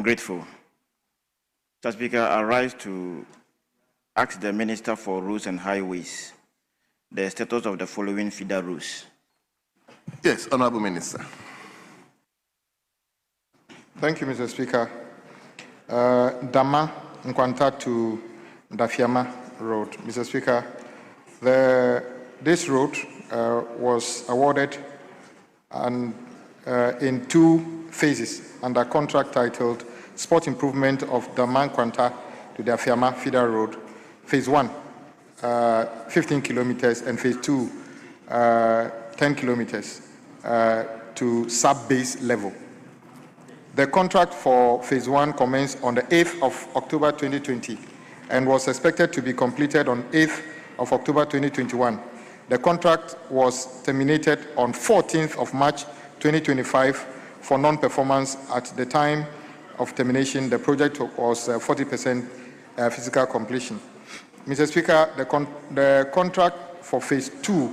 I'm grateful. Mr. Speaker, I rise to ask the Minister for Roads and Highways the status of the following feeder roads. Yes, Honorable Minister. Thank you, Mr. Speaker. Dama Nkwanta to Dafiama Road. Mr. Speaker, this road was awarded in 2 phases under contract titled Sport Improvement of Dama Nkwanta to Dafiama Feeder Road, Phase 1, 15 kilometers, and Phase 2, 10 kilometers to sub-base level. The contract for Phase 1 commenced on the 8th of October 2020 and was expected to be completed on 8th of October 2021. The contract was terminated on 14th of March 2025 for non-performance. At the time of termination, the project was 40% physical completion. Mr. Speaker, the contract for Phase 2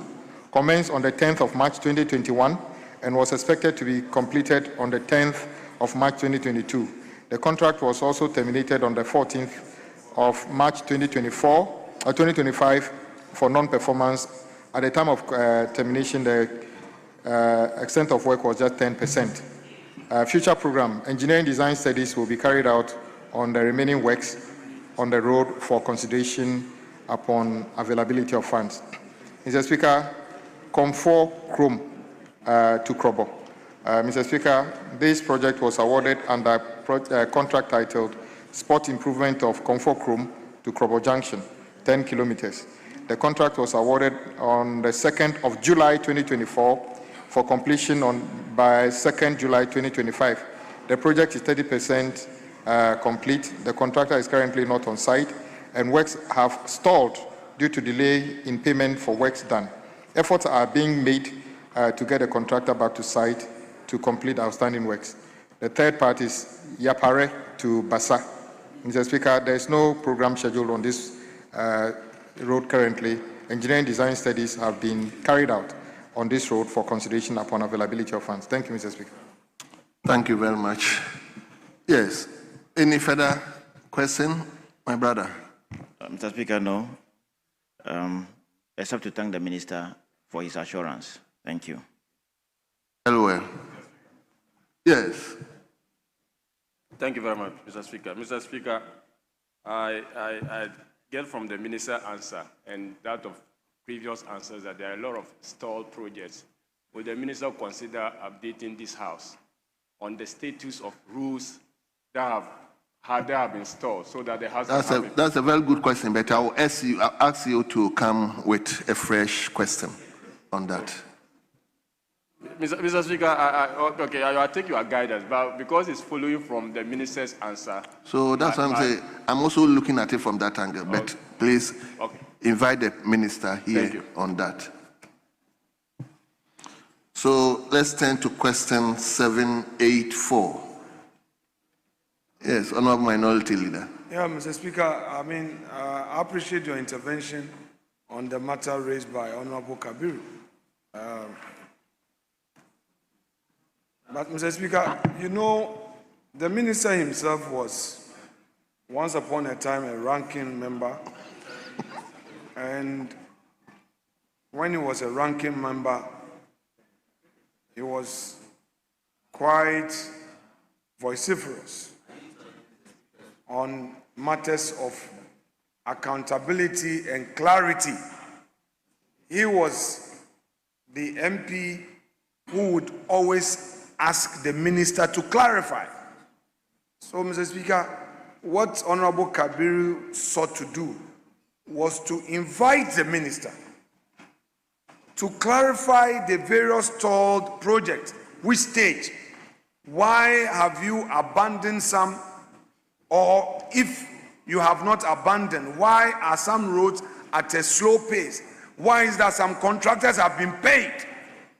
commenced on the 10th of March 2021 and was expected to be completed on the 10th of March 2022. The contract was also terminated on the 14th of March 2025 for non-performance. At the time of termination, the extent of work was just 10%. Future program, engineering design studies will be carried out on the remaining works on the road for consideration upon availability of funds. Mr. Speaker, Comfort Chrome to Krobo. Mr. Speaker, this project was awarded under a contract titled Sport Improvement of Comfort Chrome to Krobo Junction, 10 kilometers. The contract was awarded on the 2nd of July 2024 for completion by 2nd July 2025. The project is 30% complete. The contractor is currently not on site, and works have stalled due to delay in payment for works done. Efforts are being made to get the contractor back to site to complete outstanding works. The third part is Yapare to Basa. Mr. Speaker, there is no program scheduled on this road currently. Engineering design studies have been carried out on this road for consideration upon availability of funds. Thank you, Mr. Speaker. Thank you very much. Yes. Any further question, my brother? Mr. Speaker, no. Except to thank the Minister for his assurance. Thank you. Well. Yes. Thank you very much, Mr. Speaker. Mr. Speaker, I get from the Minister's answer and that of previous answers that there are a lot of stalled projects. Will the Minister consider updating this House on the status of rules that have been stalled so that the House... That's a very good question, but I will ask you to come with a fresh question on that. Mr. Speaker, I take your guidance, but because it's following from the Minister's answer... So that's what I'm saying. I'm also looking at it from that angle, but please invite the Minister here on that. So let's turn to question 784. Yes, Honorable Minority Leader. Yeah, Mr. Speaker, I appreciate your intervention on the matter raised by Honorable Kabiru. But, Mr. Speaker, you know, the Minister himself was once upon a time a ranking member. And when he was a ranking member, he was quite vociferous on matters of accountability and clarity. He was the MP who would always ask the Minister to clarify. So, Mr. Speaker, what Honorable Kabiru sought to do was to invite the Minister to clarify the various stalled projects. Which stage? Why have you abandoned some? Or if you have not abandoned, why are some roads at a slow pace? Why is that some contractors have been paid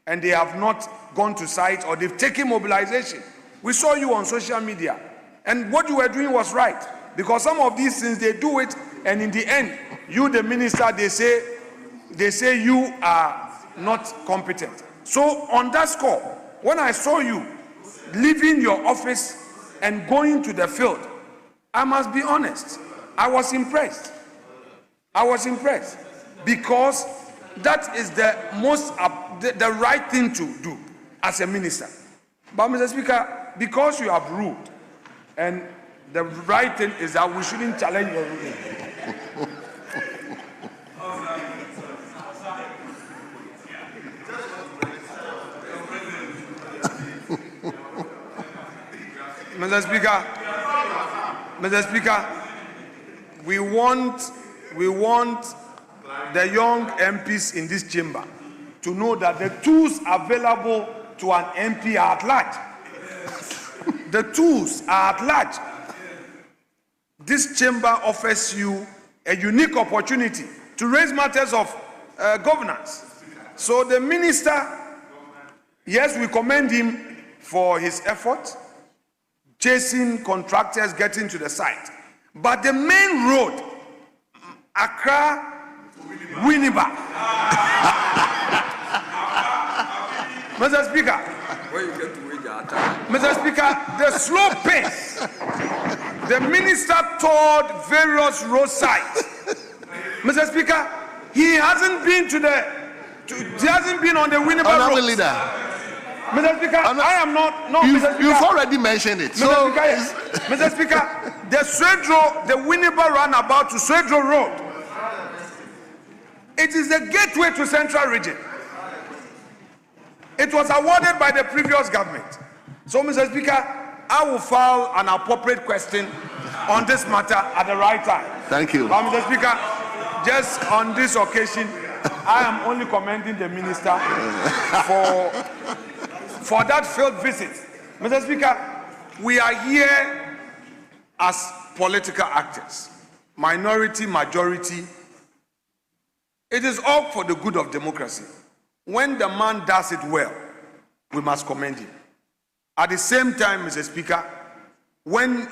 and they have not gone to site, or they've taken mobilization? We saw you on social media, and what you were doing was right, because some of these things, they do it, and in the end, you, the Minister, they say you are not competent. So on that score, when I saw you leaving your office and going to the field, I must be honest, I was impressed. I was impressed because that is the most, the right thing to do as a minister. But Mr. Speaker, because you have ruled, and the right thing is that we shouldn't challenge your ruling. Mr. Speaker, we want the young MPs in this chamber to know that the tools available to an MP are at large. The tools are at large. This chamber offers you a unique opportunity to raise matters of governance. So the minister, yes, we commend him for his effort, chasing contractors, getting to the site. But the main road, Accra, Winneba. Mr. Speaker, Mr. Speaker, the slow pace, the minister toured various road sites. Mr. Speaker, he hasn't been he hasn't been on the Winneba road. Leader. Mr. Speaker, I am not. No, Mr. Speaker, you've already mentioned it. Mr. Speaker, yes. Mr. Speaker, the Swedro, the Winneba runabout to Swedro Road, it is the gateway to Central Region. It was awarded by the previous government. So, Mr. Speaker, I will file an appropriate question on this matter at the right time. Thank you. But, Mr. Speaker, just on this occasion, I am only commending the minister for that field visit. Mr. Speaker, we are here as political actors, minority, majority. It is all for the good of democracy. When the man does it well, we must commend him. At the same time, Mr. Speaker, when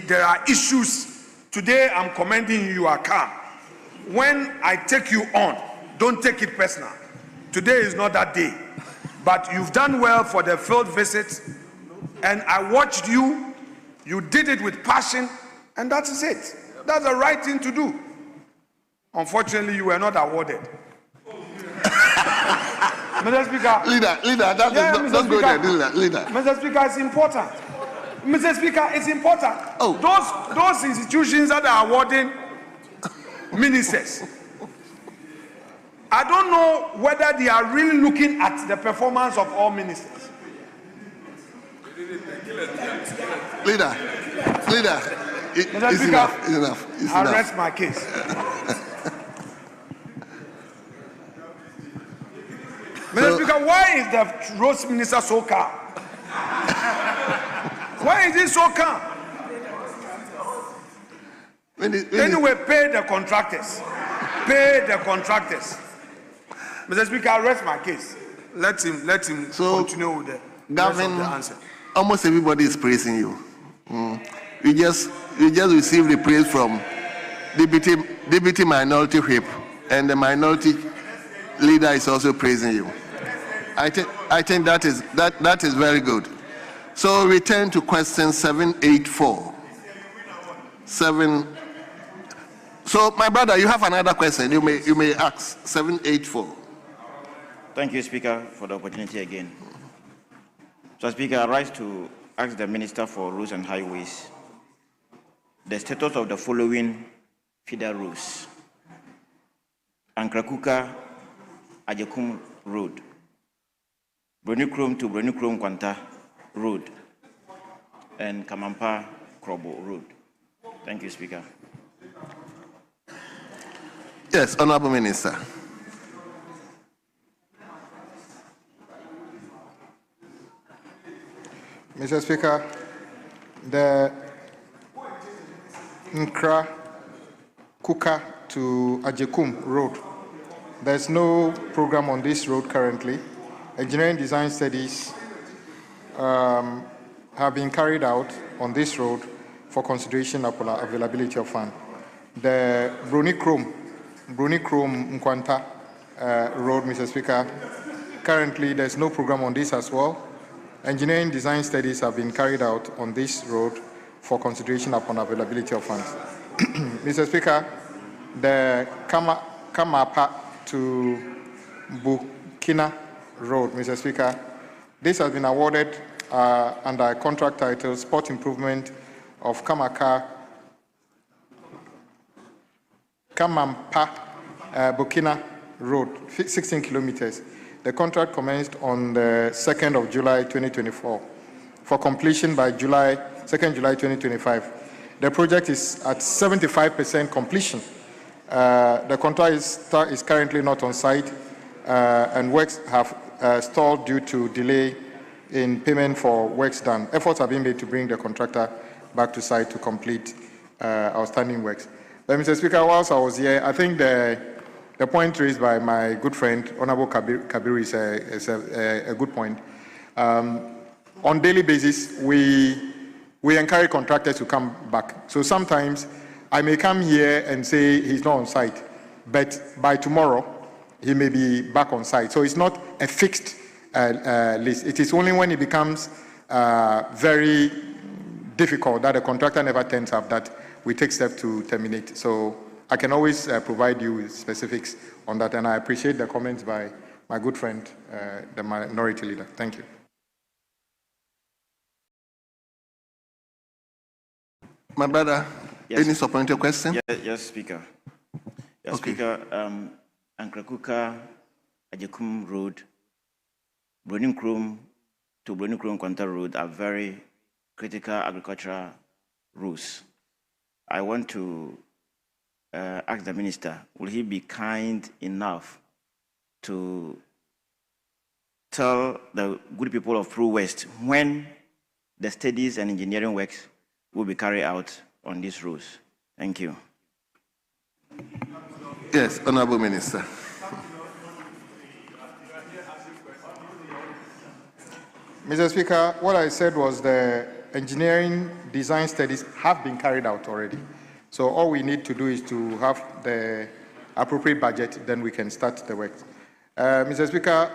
there are issues, today I'm commending you, you are calm. When I take you on, don't take it personal. Today is not that day. But you've done well for the field visit, and I watched you. You did it with passion, and that is it. That's the right thing to do. Unfortunately, you were not awarded. Mr. Speaker. Leader, don't go there, leader. Mr. Speaker, it's important. Mr. Speaker, it's important. Oh. Those institutions that are awarding ministers, I don't know whether they are really looking at the performance of all ministers. Leader, Mr. Speaker, it's enough. I rest my case. Mr. Speaker, why is the roads minister so calm? Why is he so calm? Anyway, pay the contractors. Pay the contractors. Mr. Speaker, I rest my case. Let him continue with the rest of the answer. Almost everybody is praising you. You just received the praise from deputy minority whip, and the minority leader is also praising you. I think that is very good. So return to question 784. So my brother, you have another question. You may ask 784. Thank you, Speaker, for the opportunity again. So, Speaker, I rise to ask the Minister for Roads and Highways the status of the following feeder roads: Ankrakuka Ajekum Road, Brunukrom to Brunukrom Kwanta Road, and Kamampa Krobo Road. Thank you, Speaker. Yes, Honorable Minister. Mr. Speaker, the Nkra Kuka to Ajekum Road, there's no program on this road currently. Engineering design studies have been carried out on this road for consideration of availability of funds. The Brunukrom Nkwanta Road, Mr. Speaker, currently there's no program on this as well. engineering design studies have been carried out on this road for consideration upon availability of funds. Mr. Speaker, the Kamapa to Burkina Road, Mr. Speaker, this has been awarded under a contract title Sport Improvement of Kamampa, Burkina Road, 16 kilometers. The contract commenced on the 2nd of July 2024 for completion by 2nd July 2025. The project is at 75% completion. The contractor is currently not on site and works have stalled due to delay in payment for works done. Efforts have been made to bring the contractor back to site to complete outstanding works. But Mr. Speaker, whilst I was here, I think the point raised by my good friend, Honorable Kabir, is a good point. On daily basis, we encourage contractors to come back. So sometimes I may come here and say he's not on site, but by tomorrow, he may be back on site. So it's not a fixed list. It is only when it becomes very difficult that the contractor never turns up that we take steps to terminate. So I can always provide you with specifics on that, and I appreciate the comments by my good friend, the minority leader. Thank you. My brother, Yes. any supplementary question? Yes, Speaker. Yes, Okay. Speaker, Ankrakuka, Ajekum Road, Bruningkrum to Bruningkrum Kwanta Road are very critical agricultural routes. I want to ask the minister, will he be kind enough to tell the good people of Peru West when the studies and engineering works will be carried out on these roads? Thank you. Yes, Honorable Minister. Mr. Speaker, what I said was the engineering design studies have been carried out already. So all we need to do is to have the appropriate budget, then we can start the work. Mr. Speaker,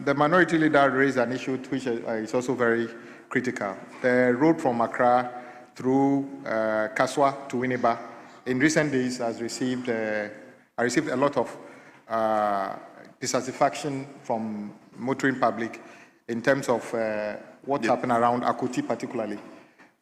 the minority leader raised an issue which is also very critical. The road from Accra through Kaswa to Winneba in recent days has received, I received a lot of dissatisfaction from motoring public in terms of what happened around Akoti particularly.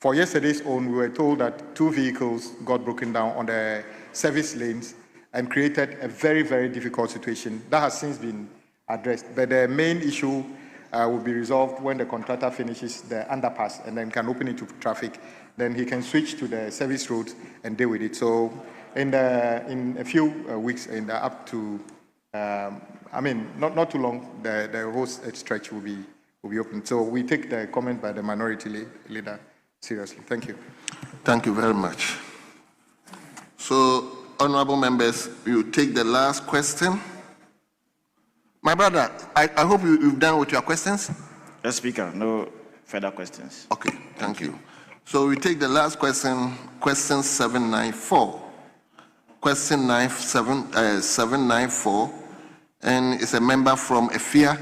For yesterday's own, we were told that 2 vehicles got broken down on the service lanes and created a very, very difficult situation. That has since been addressed. But the main issue will be resolved when the contractor finishes the underpass and then can open it to traffic. Then he can switch to the service roads and deal with it. So in a few weeks, up to, I mean, not too long, the whole stretch will be open. So we take the comment by the minority leader seriously. Thank you. Thank you very much. So, honorable members, you take the last question. My brother, I hope you've done with your questions. Yes, Speaker, no further questions. Okay, thank you. So we take the last question, question 794. Question 794, and it's a member from Efia.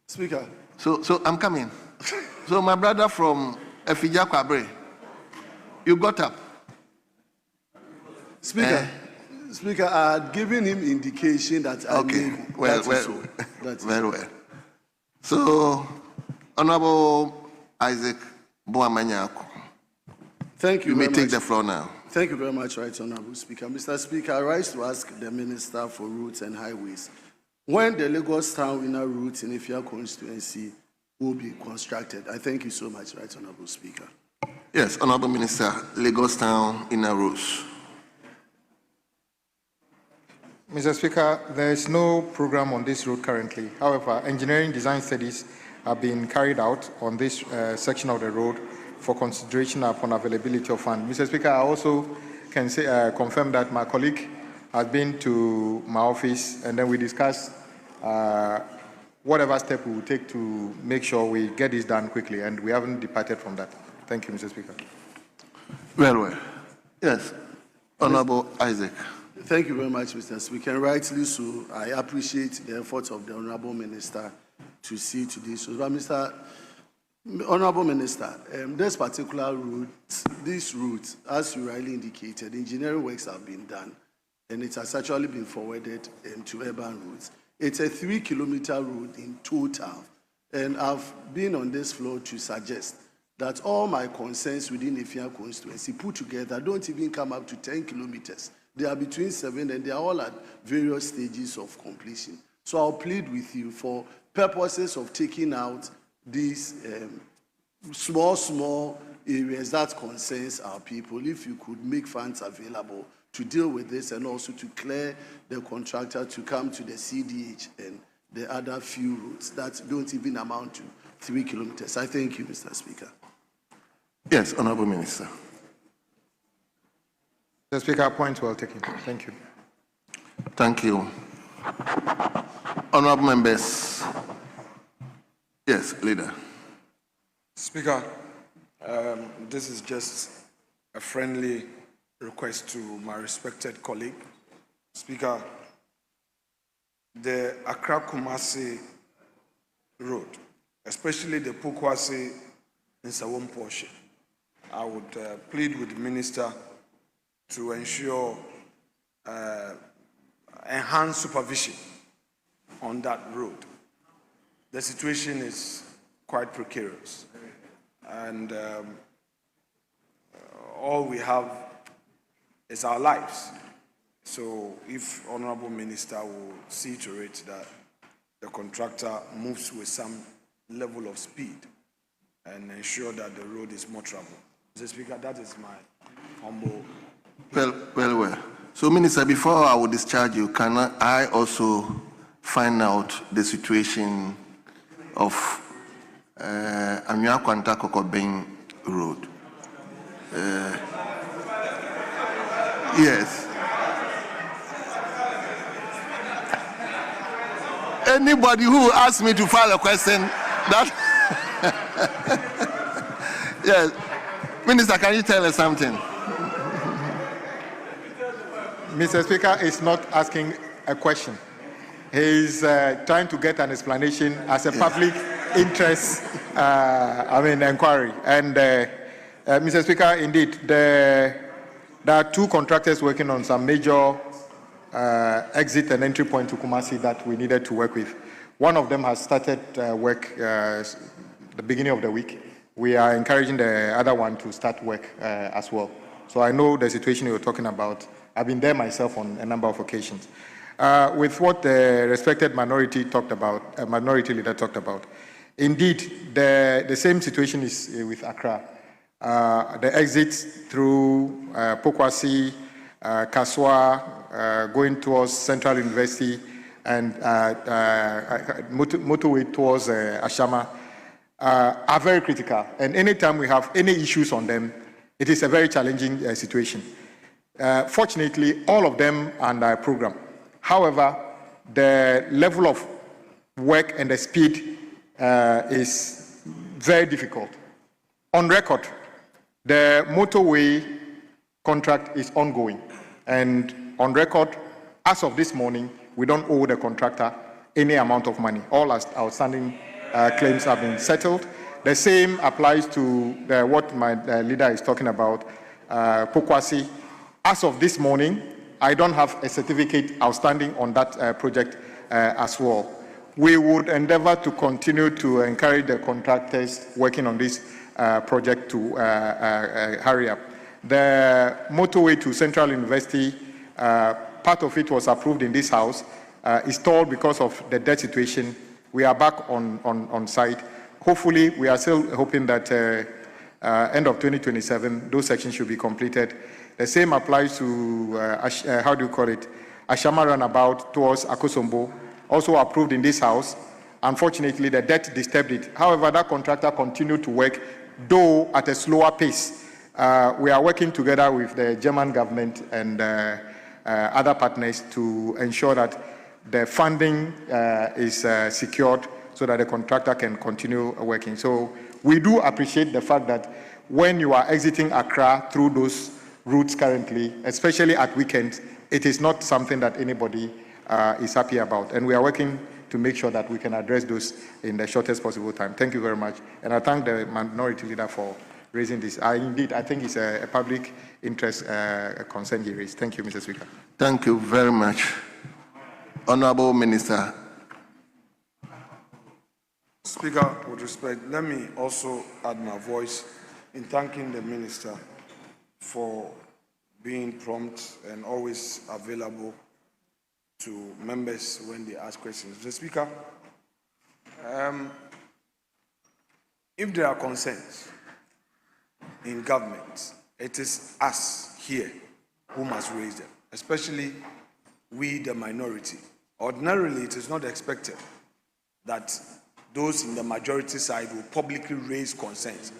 Speaker. So I'm coming. So my brother from Efija Kwabre, you got up. Speaker, Speaker, I had given him indication that I Okay, made well, that is so. That is very well. So, Honorable Isaac Boamanyako, Thank you you may very take much. the floor now. Thank you very much, Right Honorable Speaker. Mr. Speaker, I rise to ask the Minister for Roads and Highways when the Lagos Town Inner Route in Efia constituency will be constructed. I thank you so much, Right Honorable Speaker. Yes, Honorable Minister, Lagos Town Inner Roads. Mr. Speaker, there is no program on this road currently. However, engineering design studies have been carried out on this section of the road for consideration upon availability of funds. Mr. Speaker, I also can say, confirm that my colleague has been to my office and then we discussed whatever step we will take to make sure we get this done quickly, and we haven't departed from that. Thank you, Mr. Speaker. Very well. Yes, Honorable Isaac. Thank you very much, Mr. Speaker. Rightly so, I appreciate the efforts of the Honorable Minister to see to this. But Mr. Honorable Minister, this particular route, as you rightly indicated, engineering works have been done, and it has actually been forwarded to urban routes. It's a 3-kilometer route in total, and I've been on this floor to suggest that all my concerns within Efia constituency put together don't even come up to 10 kilometers. They are between 7 and they are all at various stages of completion. So I'll plead with you for purposes of taking out these small areas that concerns our people, if you could make funds available to deal with this and also to clear the contractor to come to the CDH and the other few routes that don't even amount to 3 kilometers. I thank you, Mr. Speaker. Yes, Honorable Minister. Mr. Speaker, point well taken. Thank you. Thank you. Honorable members. Yes, Leader. Speaker, this is just a friendly request to my respected colleague. Speaker, the Accra-Kumasi road, especially the Pokwase and Sawam portion, I would plead with the minister to ensure enhanced supervision on that road. The situation is quite precarious, and all we have is our lives. So if Honorable Minister will see to it that the contractor moves with some level of speed and ensure that the road is more traveled. Mr. Speaker, that is my humble. Well. So, Minister, before I will discharge you, can I also find out the situation of Amia Kwanta Kokobeng Road? Yes. Anybody who asks me to file a question, that yes. Minister, can you tell us something? Mr. Speaker is not asking a question. He is trying to get an explanation as a public interest, inquiry. And Mr. Speaker, indeed, there are 2 contractors working on some major exit and entry point to Kumasi that we needed to work with. One of them has started work the beginning of the week. We are encouraging the other one to start work as well. So I know the situation you're talking about. I've been there myself on a number of occasions. With what the respected minority leader talked about, indeed, the same situation is with Accra. The exits through Pokwasi, Kaswa, going towards Central University, and motorway towards Ashama are very critical. And anytime we have any issues on them, it is a very challenging situation. Fortunately, all of them are under a program. However, the level of work and the speed is very difficult. On record, the motorway contract is ongoing. And on record, as of this morning, we don't owe the contractor any amount of money. All outstanding claims have been settled. The same applies to what my leader is talking about, Pokwasi. As of this morning, I don't have a certificate outstanding on that project as well. We would endeavor to continue to encourage the contractors working on this project to hurry up. The motorway to Central University, part of it was approved in this house, is stalled because of the debt situation. We are back on site. Hopefully, we are still hoping that end of 2027, those sections should be completed. The same applies to, Ashama Runabout towards Akosombo, also approved in this house. Unfortunately, the debt disturbed it. However, that contractor continued to work, though at a slower pace. We are working together with the German government and other partners to ensure that the funding is secured so that the contractor can continue working. So we do appreciate the fact that when you are exiting Accra through those routes currently, especially at weekends, it is not something that anybody is happy about. And we are working to make sure that we can address those in the shortest possible time. Thank you very much. And I thank the minority leader for raising this. Indeed, I think it's a public interest concern he raised. Thank you, Mr. Speaker. Thank you very much. Honorable Minister. Speaker, with respect, let me also add my voice in thanking the Minister for being prompt and always available to members when they ask questions. Mr. Speaker, if there are concerns in government, it is us here who must raise them, especially we, the minority. Ordinarily, it is not expected that those in the majority side will publicly raise concerns,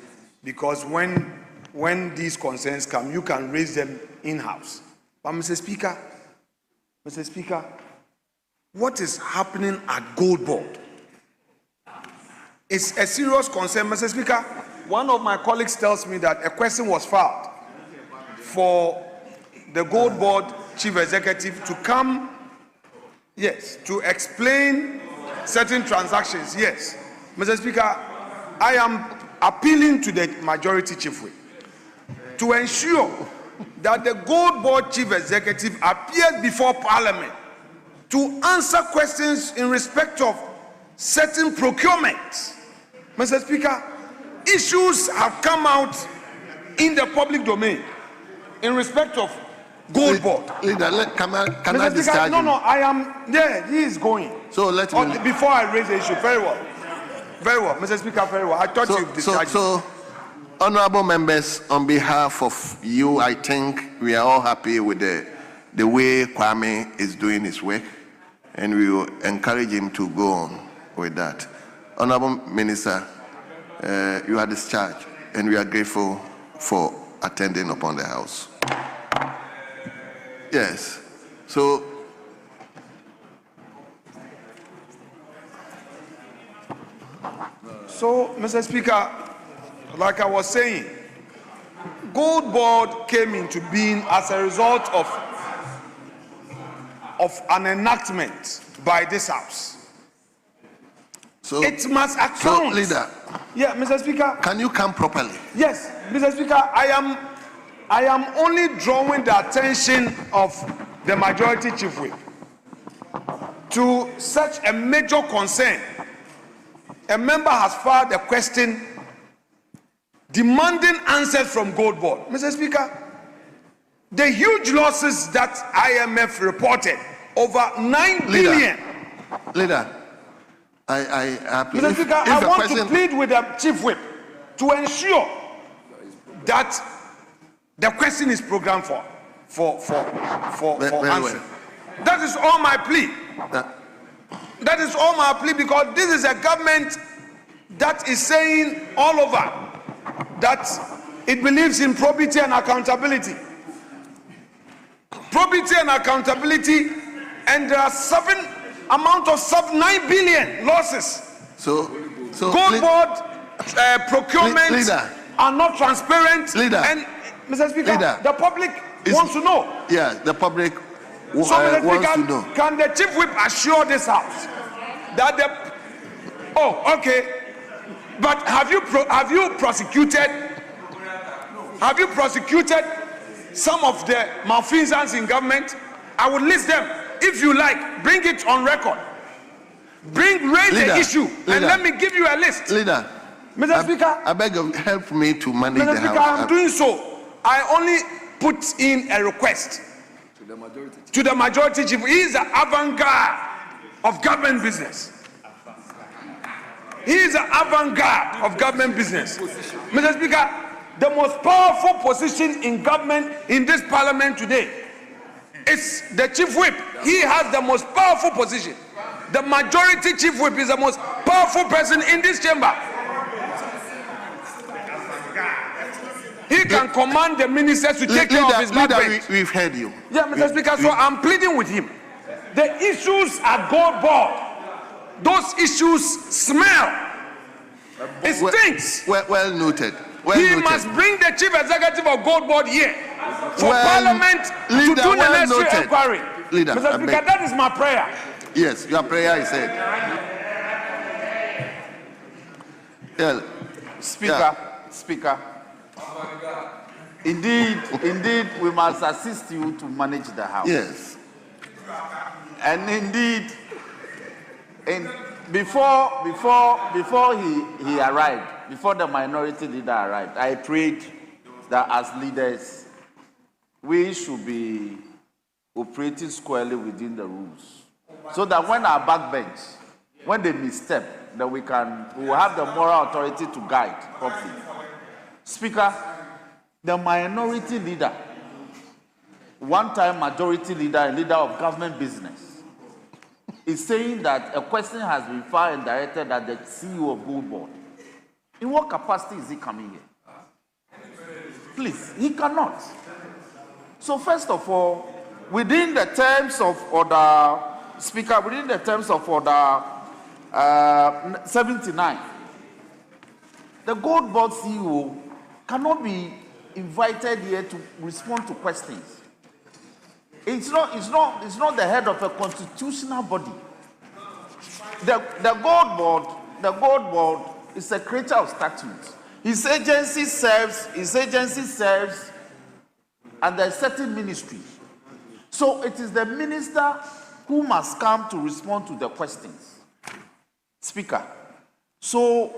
because when these concerns come, you can raise them in-house. But Mr. Speaker, what is happening at Gold Board is a serious concern. Mr. Speaker, one of my colleagues tells me that a question was filed for the Gold Board Chief Executive to come, yes, to explain certain transactions. Yes, Mr. Speaker, I am appealing to the majority chief whip to ensure that the Gold Board Chief Executive appears before Parliament to answer questions in respect of certain procurements. Mr. Speaker, issues have come out in the public domain in respect of Gold Board. Leader, can I Mr. discharge Speaker, him? no, I am there. He is going. So let me... Before I raise the issue, very well. Very well, Mr. Speaker, very well. I thought you discharged. So, honorable members, on behalf of you, I think we are all happy with the way Kwame is doing his work, and we will encourage him to go on with that. Honorable Minister, you are discharged, and we are grateful for attending upon the House. Yes. So, Mr. Speaker, like I was saying, Gold Board came into being as a result of an enactment by this House. So it must account. So, Leader. Yeah, Mr. Speaker. Can you come properly? Yes, Mr. Speaker, I am only drawing the attention of the majority chief whip to such a major concern. A member has filed a question demanding answers from Gold Board. Mr. Speaker, the huge losses that IMF reported, over 9 billion. Leader, Mr. Speaker, I want to plead with the chief whip to ensure that the question is programmed for answer. That is all my plea. That is all my plea, because this is a government that is saying all over that it believes in probity and accountability. Probity and accountability, and there are 9 billion losses. So Gold Board procurement are not transparent. And Mr. Speaker, the public wants to know. Yeah, the public wants Mr. Speaker, to know. can the chief whip assure this House that the... Oh, okay. But have you prosecuted some of the malfeasance in government? I will list them. If you like, bring it on record. Raise the issue, and let me give you a list. Leader, Mr. Speaker, I beg of you, help me to manage Mr. the Speaker, House. I'm doing so. I only put in a request to the majority chief. He is the avant-garde of government business. He is the avant-garde of government business. Mr. Speaker, the most powerful position in government in this parliament today is the chief whip. He has the most powerful position. The majority chief whip is the most powerful person in this chamber. He can command the ministers to take care of his backbench. We've heard you. Yeah, Mr. Speaker, so I'm pleading with him. The issues at Gold Board, those issues smell. It stinks. Well noted. He must bring the chief executive of Gold Board here for Well, Parliament to leader, do the well necessary noted. inquiry. Leader, Mr. I Speaker, beg. that is my prayer. Yes, your prayer is said. Yeah. Speaker, Speaker. Indeed, we must assist you to manage the House. Yes. And indeed, before he arrived, before the minority leader arrived, I prayed that as leaders, we should be operating squarely within the rules, so that when our backbench, when they misstep, then we will have the moral authority to guide properly. Speaker, the minority leader, one-time majority leader, and leader of government business, is saying that a question has been filed and directed at the CEO of Gold Board. In what capacity is he coming here? Please, he cannot. So first of all, within the terms of order, Speaker, within the terms of order 79, the Gold Board CEO cannot be invited here to respond to questions. It's not the head of a constitutional body. The Gold Board is a creature of statutes. His agency serves under a certain ministry. So it is the minister who must come to respond to the questions. Speaker, so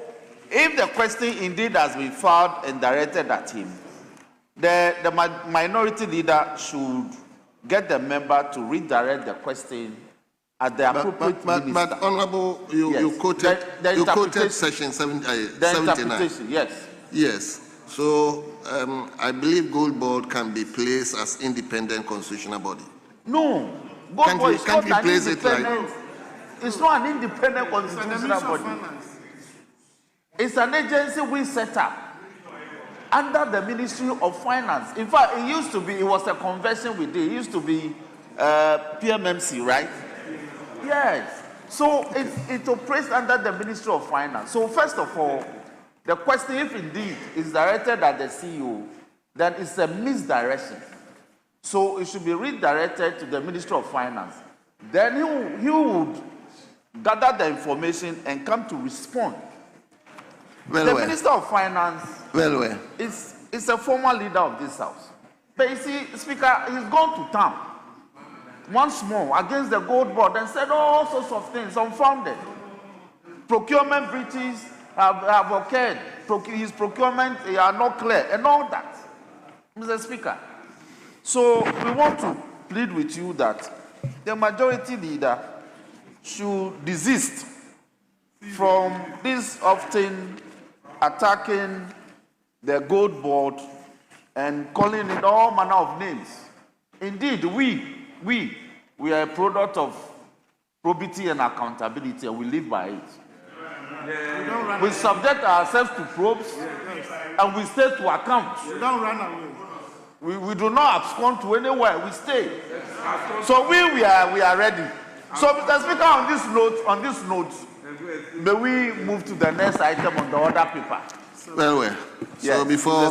if the question indeed has been filed and directed at him, the minority leader should get the member to redirect the question at the appropriate minister. But Honorable, you quoted section 79. Yes. Yes. So I believe Gold Board can be placed as independent constitutional body. No. Gold Board is not can't we an place it like? independent. It's not an independent constitutional body. It's an agency we set up under the Ministry of Finance. In fact, it was a conversion we did. It used to be PMMC, right? Yes. So it operates under the Ministry of Finance. So first of all, the question, if indeed is directed at the CEO, then it's a misdirection. So it should be redirected to the Ministry of Finance. Then he would gather the information and come to respond. The Minister of Finance is a former leader of this House. But you see, Speaker, he's gone to town once more against the Gold Board and said all sorts of things unfounded. Procurement breaches have occurred. His procurement are not clear and all that. Mr. Speaker, so we want to plead with you that the majority leader should desist from this often attacking the Gold Board and calling it all manner of names. Indeed, we are a product of probity and accountability, and we live by it. We subject ourselves to probes, and we stay to account. You don't run away. We do not abscond to anywhere. We stay. So we are ready. So, Mr. Speaker, on this note, may we move to the next item on the order paper. So Yes,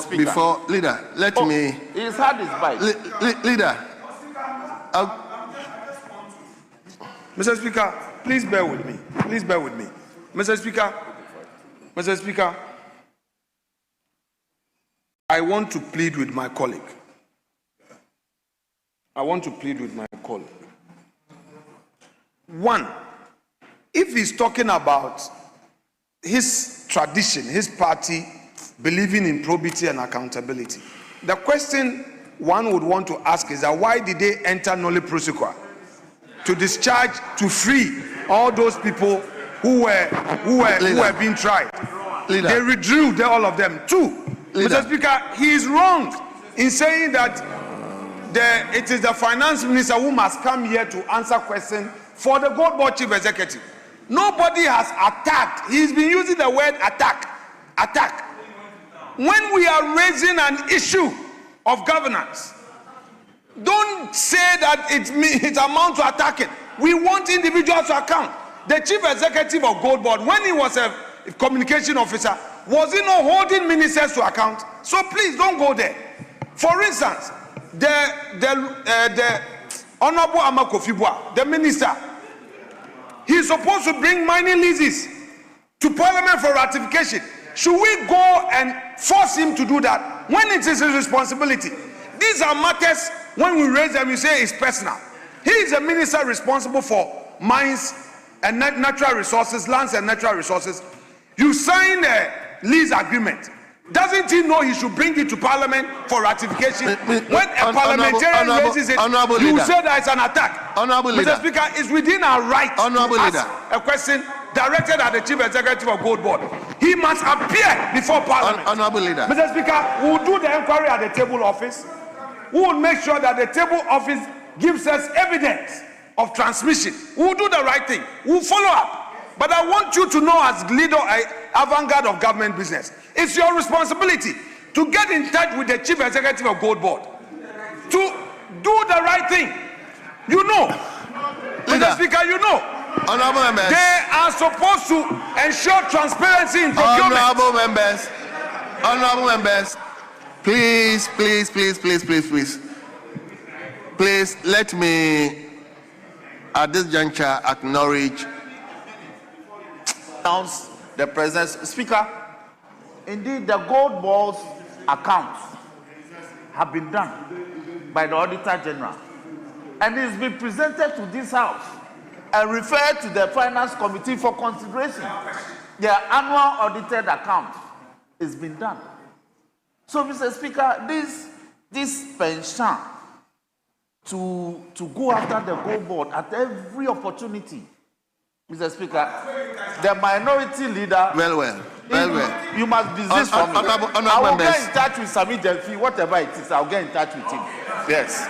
before leader, let me. He's had his bite. Leader. Mr. Speaker, please bear with me. Please bear with me. Mr. Speaker, I want to plead with my colleague. One, if he's talking about his tradition, his party believing in probity and accountability, the question one would want to ask is that why did they enter nolle prosequa? To discharge, to free all those people who were being tried. Leader. They withdrew all of them. Two, Leader. Mr. Speaker, he is wrong in saying that it is the finance minister who must come here to answer questions for the Gold Board chief executive. Nobody has attacked. He's been using the word attack. Attack. When we are raising an issue of governance, don't say that it amounts to attacking. We want individuals to account. The chief executive of Gold Board, when he was a communication officer, was he not holding ministers to account? So please don't go there. For instance, the Honorable Amakofibua, the minister, he's supposed to bring mining leases to Parliament for ratification. Should we go and force him to do that when it is his responsibility? These are matters, when we raise them, we say it's personal. He is a minister responsible for mines and natural resources, lands and natural resources. You sign a lease agreement. Doesn't he know he should bring it to Parliament for ratification? When a parliamentarian raises it, you say that it's an attack. Mr. Speaker, it's within our right to ask a question directed at the Chief Executive of Gold Board. He must appear before Parliament. Mr. Speaker, we will do the inquiry at the table office. We will make sure that the table office gives us evidence of transmission. We will do the right thing. We will follow up. But I want you to know, as leader, avant-garde of government business, it's your responsibility to get in touch with the Chief Executive of Gold Board to do the right thing. You know, Mr. Speaker, you know. Honorable members. They are supposed to ensure transparency in procurement. Honorable members, please, let me at this juncture acknowledge Announce the presence. Speaker, indeed, the Gold Board's accounts have been done by the Auditor General, and it's been presented to this House and referred to the Finance Committee for consideration. Their annual audited account has been done. So, Mr. Speaker, this penchant to go after the Gold Board at every opportunity, Mr. Speaker, the minority leader. Well. You must desist from it. I will get in touch with Sami Delphi, whatever it is, I'll get in touch with him. Yes.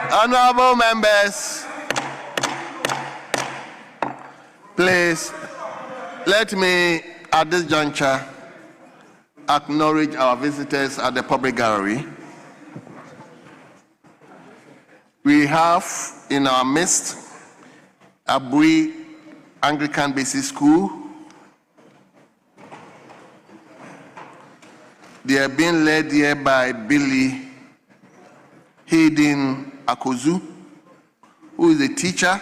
Honorable members, please, let me at this juncture acknowledge our visitors at the public gallery. We have in our midst Abui Anglican Basic School. They are being led here by Billy Hayden Akozu, who is a teacher,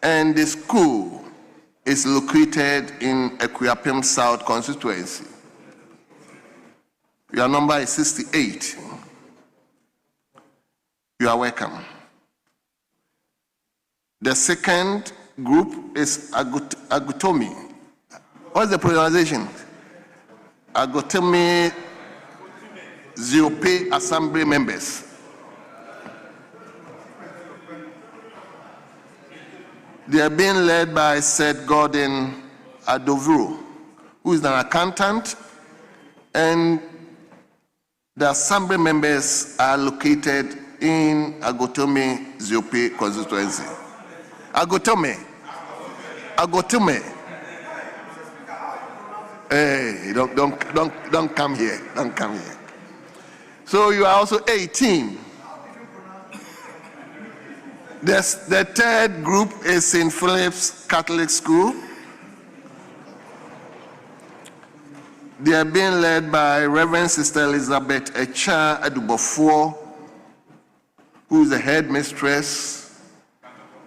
and the school is located in Akuapem South constituency. Your number is 68. You are welcome. The second group is Agotomi. What's the pronunciation? Agotomi Ziope Assembly members. They are being led by Seth Gordon Adovro, who is an accountant, and the assembly members are located in Agotome Ziope constituency. Agotome. Hey, don't come here. Don't come here. So you are also 18. The third group is St. Philip's Catholic School. They are being led by Reverend Sister Elizabeth Echa Adubofo, who is the headmistress,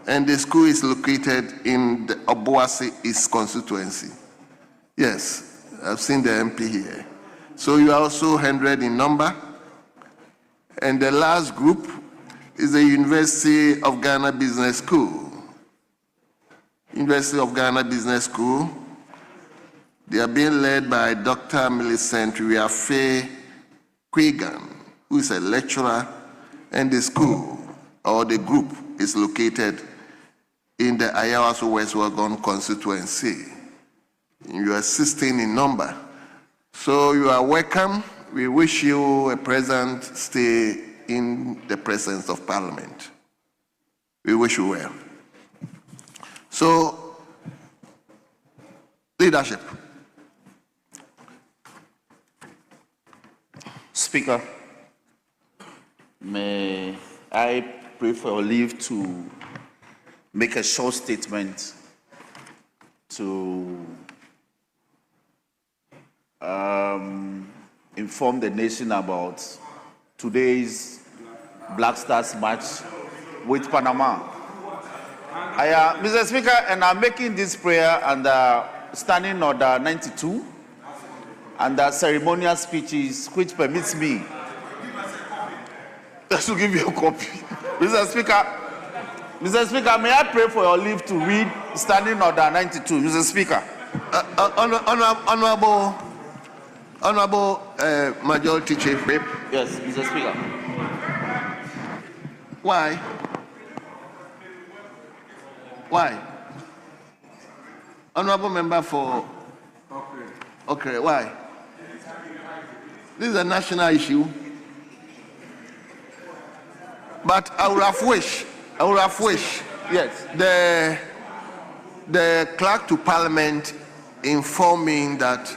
and the school is located in the Obuasi East constituency. Yes, I've seen the MP here. So you are also 100 in number. And the last group is the University of Ghana Business School. University of Ghana Business School. They are being led by Dr. Millicent Riafe Quegan, who is a lecturer, and the school, or the group, is located in the Ayawaso West Wagon constituency. You are 16 in number. So you are welcome. We wish you a pleasant stay in the presence of Parliament. We wish you well. So, leadership. Speaker, may I pray for leave to make a short statement to inform the nation about today's Black Stars match with Panama. Mr. Speaker, and I'm making this prayer under Standing Order 92 and the ceremonial speeches which permits me to give you a copy. Mr. Speaker, may I pray for your leave to read Standing Order 92, Mr. Speaker? Honorable Majority Chief Whip. Yes, Mr. Speaker. Why? Honorable member for okay, why? This is a national issue. But I would have wished, Yes. the clerk to Parliament informing that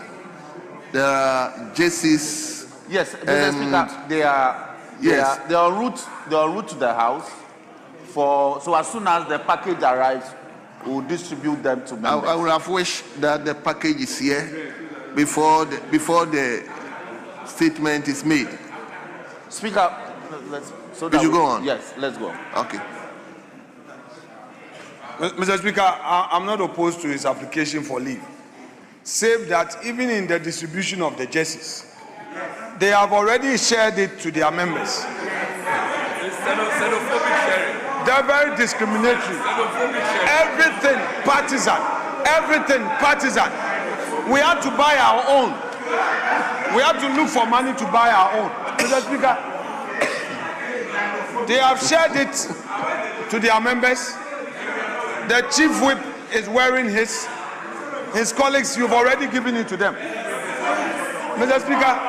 there are jerseys. Yes, Mr. Speaker, they are en route to the house. So as soon as the package arrives, we'll distribute them to members. I would have wished that the package is here before the statement is made. Speaker, We should go on. Yes, let's go. Okay. Mr. Speaker, I'm not opposed to his application for leave, save that even in the distribution of the jerseys, they have already shared it to their members. They're very discriminatory. Everything partisan. We have to buy our own. We have to look for money to buy our own. Mr. Speaker, they have shared it to their members. The chief whip is wearing his colleagues, you've already given it to them. Mr. Speaker,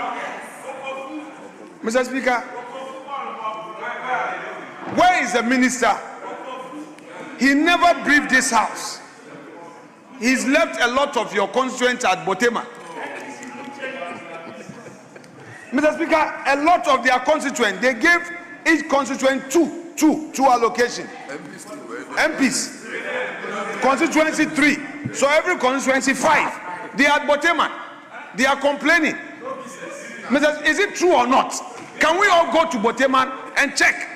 where is the minister? He never briefed this house. He's left a lot of your constituents at Botema. Mr. Speaker, a lot of their constituents, they gave each constituent two allocation. MPs. Constituency 3. So every constituency 5. They are at Botema. They are complaining. Is it true or not? Can we all go to Botema and check?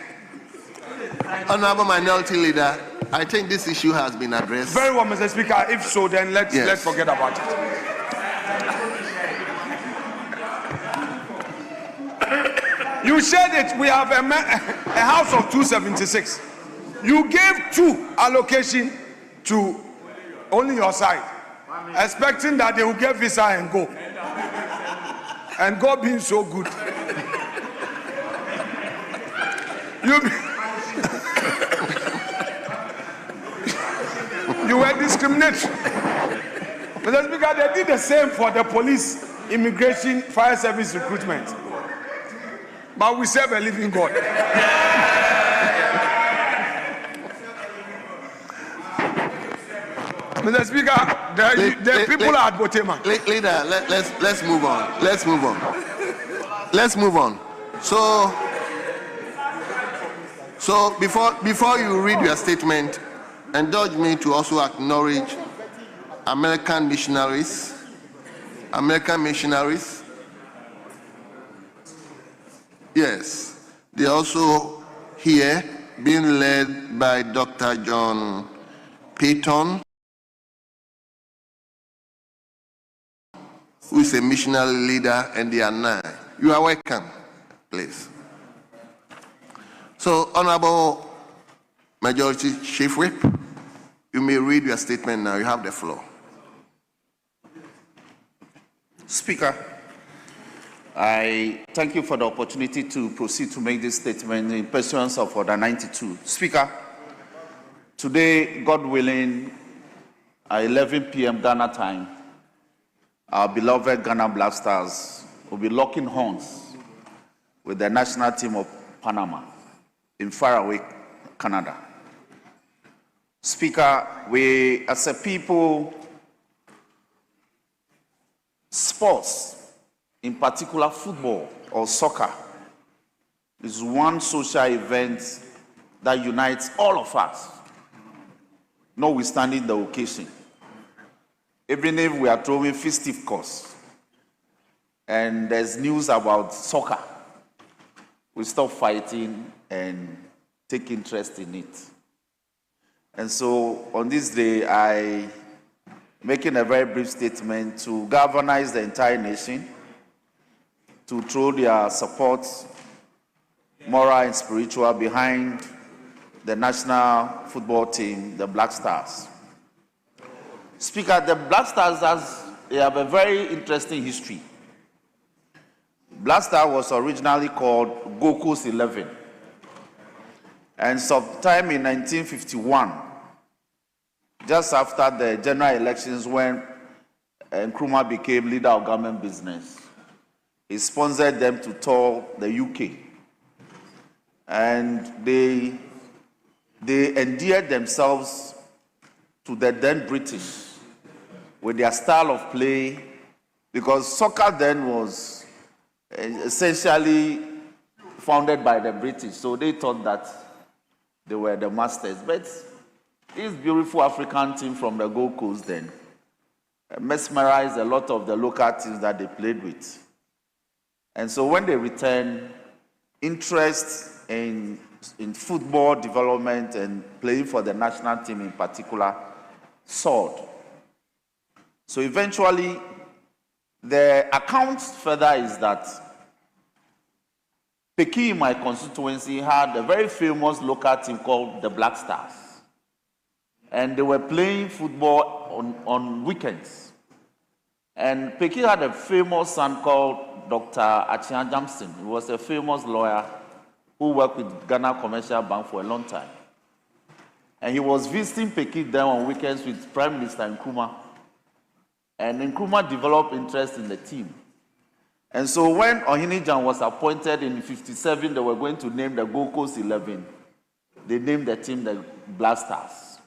Honorable Minority Leader, I think this issue has been addressed. Very well, Mr. Speaker. If so, then let's forget about it. You said it. We have a house of 276. You gave 2 allocation to only your side, expecting that they will get visa and go. And God being so good. You were discriminatory. Mr. Speaker, they did the same for the police, immigration, fire service recruitment. But we serve a living God. Mr. Speaker, the people are at Botema. Leader, let's move on. So before you read your statement, indulge me to also acknowledge American missionaries. Yes, they're also here, being led by Dr. John Payton, who is a missionary leader, and they are 9. You are welcome, please. So, Honorable Majority Chief Whip, you may read your statement now. You have the floor. Speaker, I thank you for the opportunity to proceed to make this statement in pursuance of Order 92. Speaker, today, God willing, at 11 p.m. Ghana time, our beloved Ghana Black Stars will be locking horns with the national team of Panama in faraway Canada. Speaker, we as a people, sports, in particular football or soccer, is one social event that unites all of us, notwithstanding the occasion. Even if we are throwing festive course, and there's news about soccer, we stop fighting and take interest in it. And so on this day, I making a very brief statement to galvanize the entire nation, to throw their support, moral and spiritual, behind the national football team, the Black Stars. Speaker, the Black Stars have a very interesting history. Black Star was originally called Goku's 11. And sometime in 1951, just after the general elections when Nkrumah became leader of government business, he sponsored them to tour the UK. And they endeared themselves to the then British with their style of play, because soccer then was essentially founded by the British, so they thought that they were the masters. But this beautiful African team from the Gold Coast then mesmerized a lot of the local teams that they played with. And so when they returned, interest in football development and playing for the national team in particular soared. So eventually, the account further is that Peking, my constituency, had a very famous local team called the Black Stars. And they were playing football on weekends. And Peking had a famous son called Dr. Achian Jamson. He was a famous lawyer who worked with Ghana Commercial Bank for a long time. And he was visiting Peking there on weekends with Prime Minister Nkrumah. And Nkrumah developed interest in the team. And so when Ohinijan was appointed in 1957, they were going to name the Gold Coast 11. They named the team the Black Stars.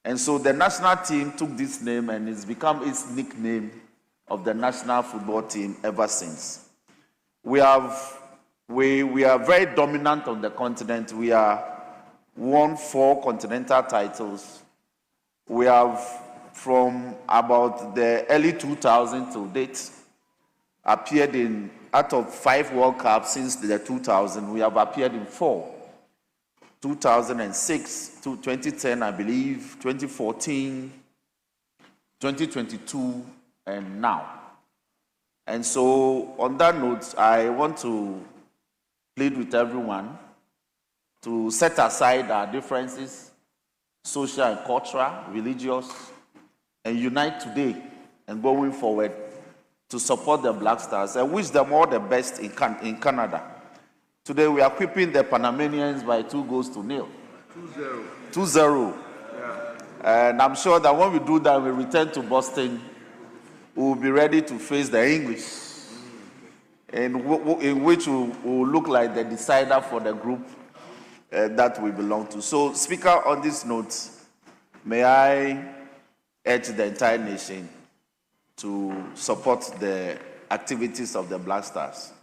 And so the national team took this name and it's become its nickname of the national football team ever since. We are very dominant on the continent. We are won 4 continental titles. We have, from about the early 2000s to date, appeared in, out of 5 World Cups since the 2000, we have appeared in 4. 2006 to 2010, I believe, 2014, 2022, and now. And so, on that note, I want to plead with everyone to set aside our differences, social and cultural, religious, and unite today and going forward to support the Black Stars and wish them all the best in Canada. Today we are equipping the Panamanians by 2-0. 2-0. Yeah. And I'm sure that when we do that, we return to Boston, we will be ready to face the English, in which we will look like the decider for the group that we belong to. So, Speaker, on this note, may I urge the entire nation to support the activities of the Black Stars.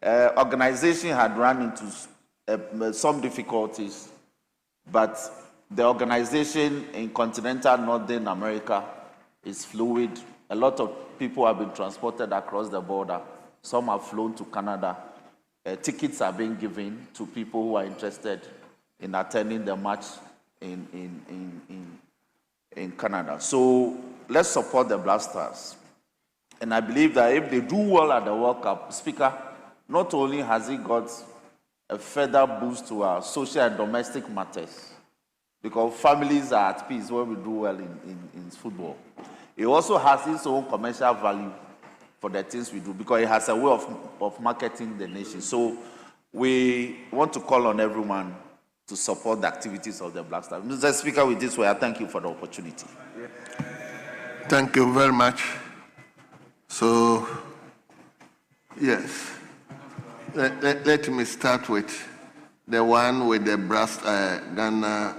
Organization had run into some difficulties, but the organization in continental Northern America is fluid. A lot of people have been transported across the border. Some have flown to Canada. Tickets are being given to people who are interested in attending the match in Canada. So let's support the Black Stars. And I believe that if they do well at the World Cup, Speaker, not only has it got a further boost to our social and domestic matters, because families are at peace when we do well in football. It also has its own commercial value for the things we do, because it has a way of marketing the nation. So we want to call on everyone to support the activities of the Black Stars. Mr. Speaker, with this way, I thank you for the opportunity. Thank you very much. So, yes. Let me start with the one with the brass Ghana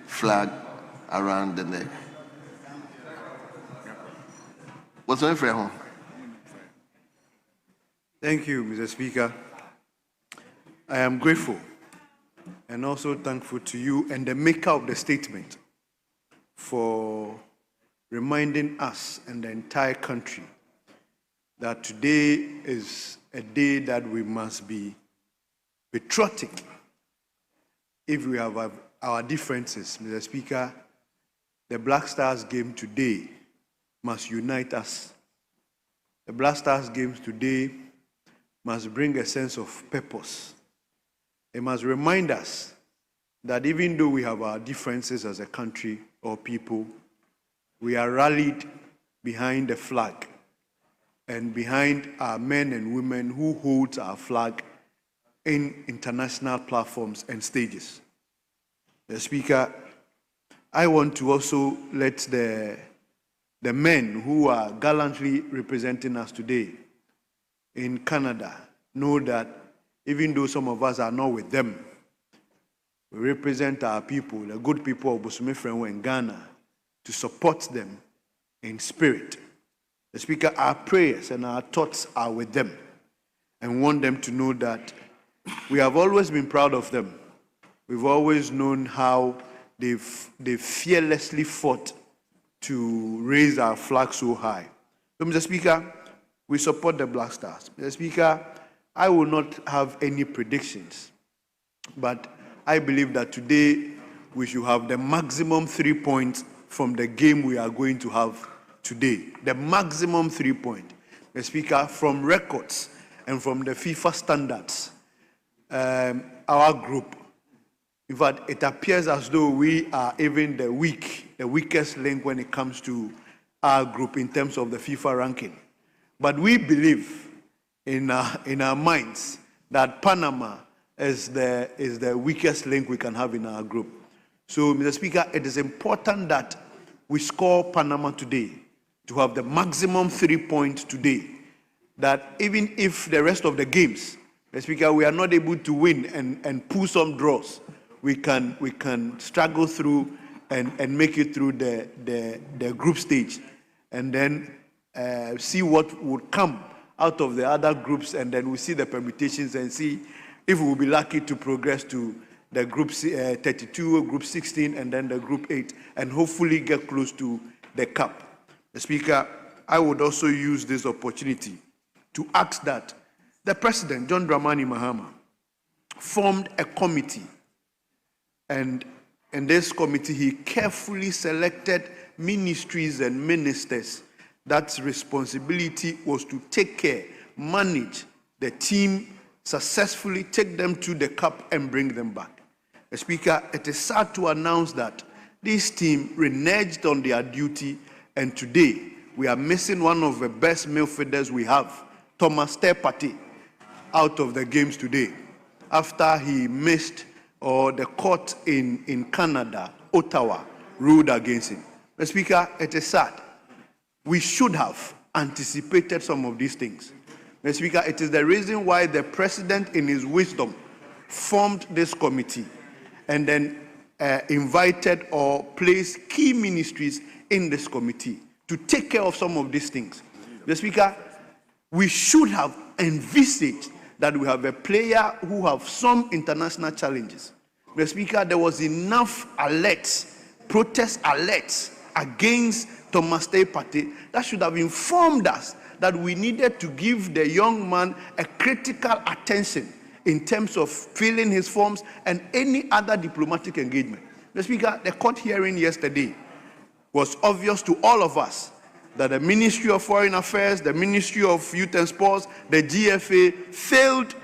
flag around the neck. What's my friend? Thank you, Mr. Speaker. I am grateful and also thankful to you and the maker of the statement for reminding us and the entire country that today is a day that we must be patriotic. If we have our differences, Mr. Speaker, the Black Stars game today must unite us. The Black Stars games today must bring a sense of purpose. It must remind us that even though we have our differences as a country or people, we are rallied behind the flag and behind our men and women who hold our flag in international platforms and stages. The Speaker, I want to also let the men who are gallantly representing us today in Canada know that even though some of us are not with them, we represent our people, the good people of Bosome in Ghana, to support them in spirit. The Speaker, our prayers and our thoughts are with them and want them to know that we have always been proud of them. We've always known how they've fearlessly fought to raise our flag so high. So, Mr. Speaker, we support the Black Stars. Mr. Speaker, I will not have any predictions, but I believe that today we should have the maximum 3 points from the game we are going to have today. The maximum 3 points. Mr. Speaker, from records and from the FIFA standards, our group, in fact, it appears as though we are even the weakest link when it comes to our group in terms of the FIFA ranking. But we believe in our minds that Panama is the weakest link we can have in our group. So, Mr. Speaker, it is important that we score Panama today to have the maximum 3 points today. That even if the rest of the games, Mr. Speaker, we are not able to win and pull some draws, we can struggle through and make it through the group stage, and then see what would come out of the other groups, and then we see the permutations and see if we will be lucky to progress to the group 32, group 16, and then the group 8, and hopefully get close to the cup. The Speaker, I would also use this opportunity to ask that the President, John Dramani Mahama, formed a committee, and in this committee he carefully selected ministries and ministers that's responsibility was to take care, manage the team successfully, take them to the cup and bring them back. The Speaker, it is sad to announce that this team reneged on their duty, and today we are missing one of the best midfielders we have, Thomas Partey, out of the games today after he missed the court in Canada, Ottawa, ruled against him. The Speaker, it is sad. We should have anticipated some of these things. Mr. Speaker, it is the reason why the President, in his wisdom, formed this committee and then invited or placed key ministries in this committee to take care of some of these things. Mr. Speaker, we should have envisaged that we have a player who have some international challenges. Mr. Speaker, there was enough alerts, protest alerts against Thomas Partey that should have informed us that we needed to give the young man a critical attention in terms of filling his forms and any other diplomatic engagement. Mr. Speaker, the court hearing yesterday was obvious to all of us that the Ministry of Foreign Affairs, the Ministry of Youth and Sports, the GFA failed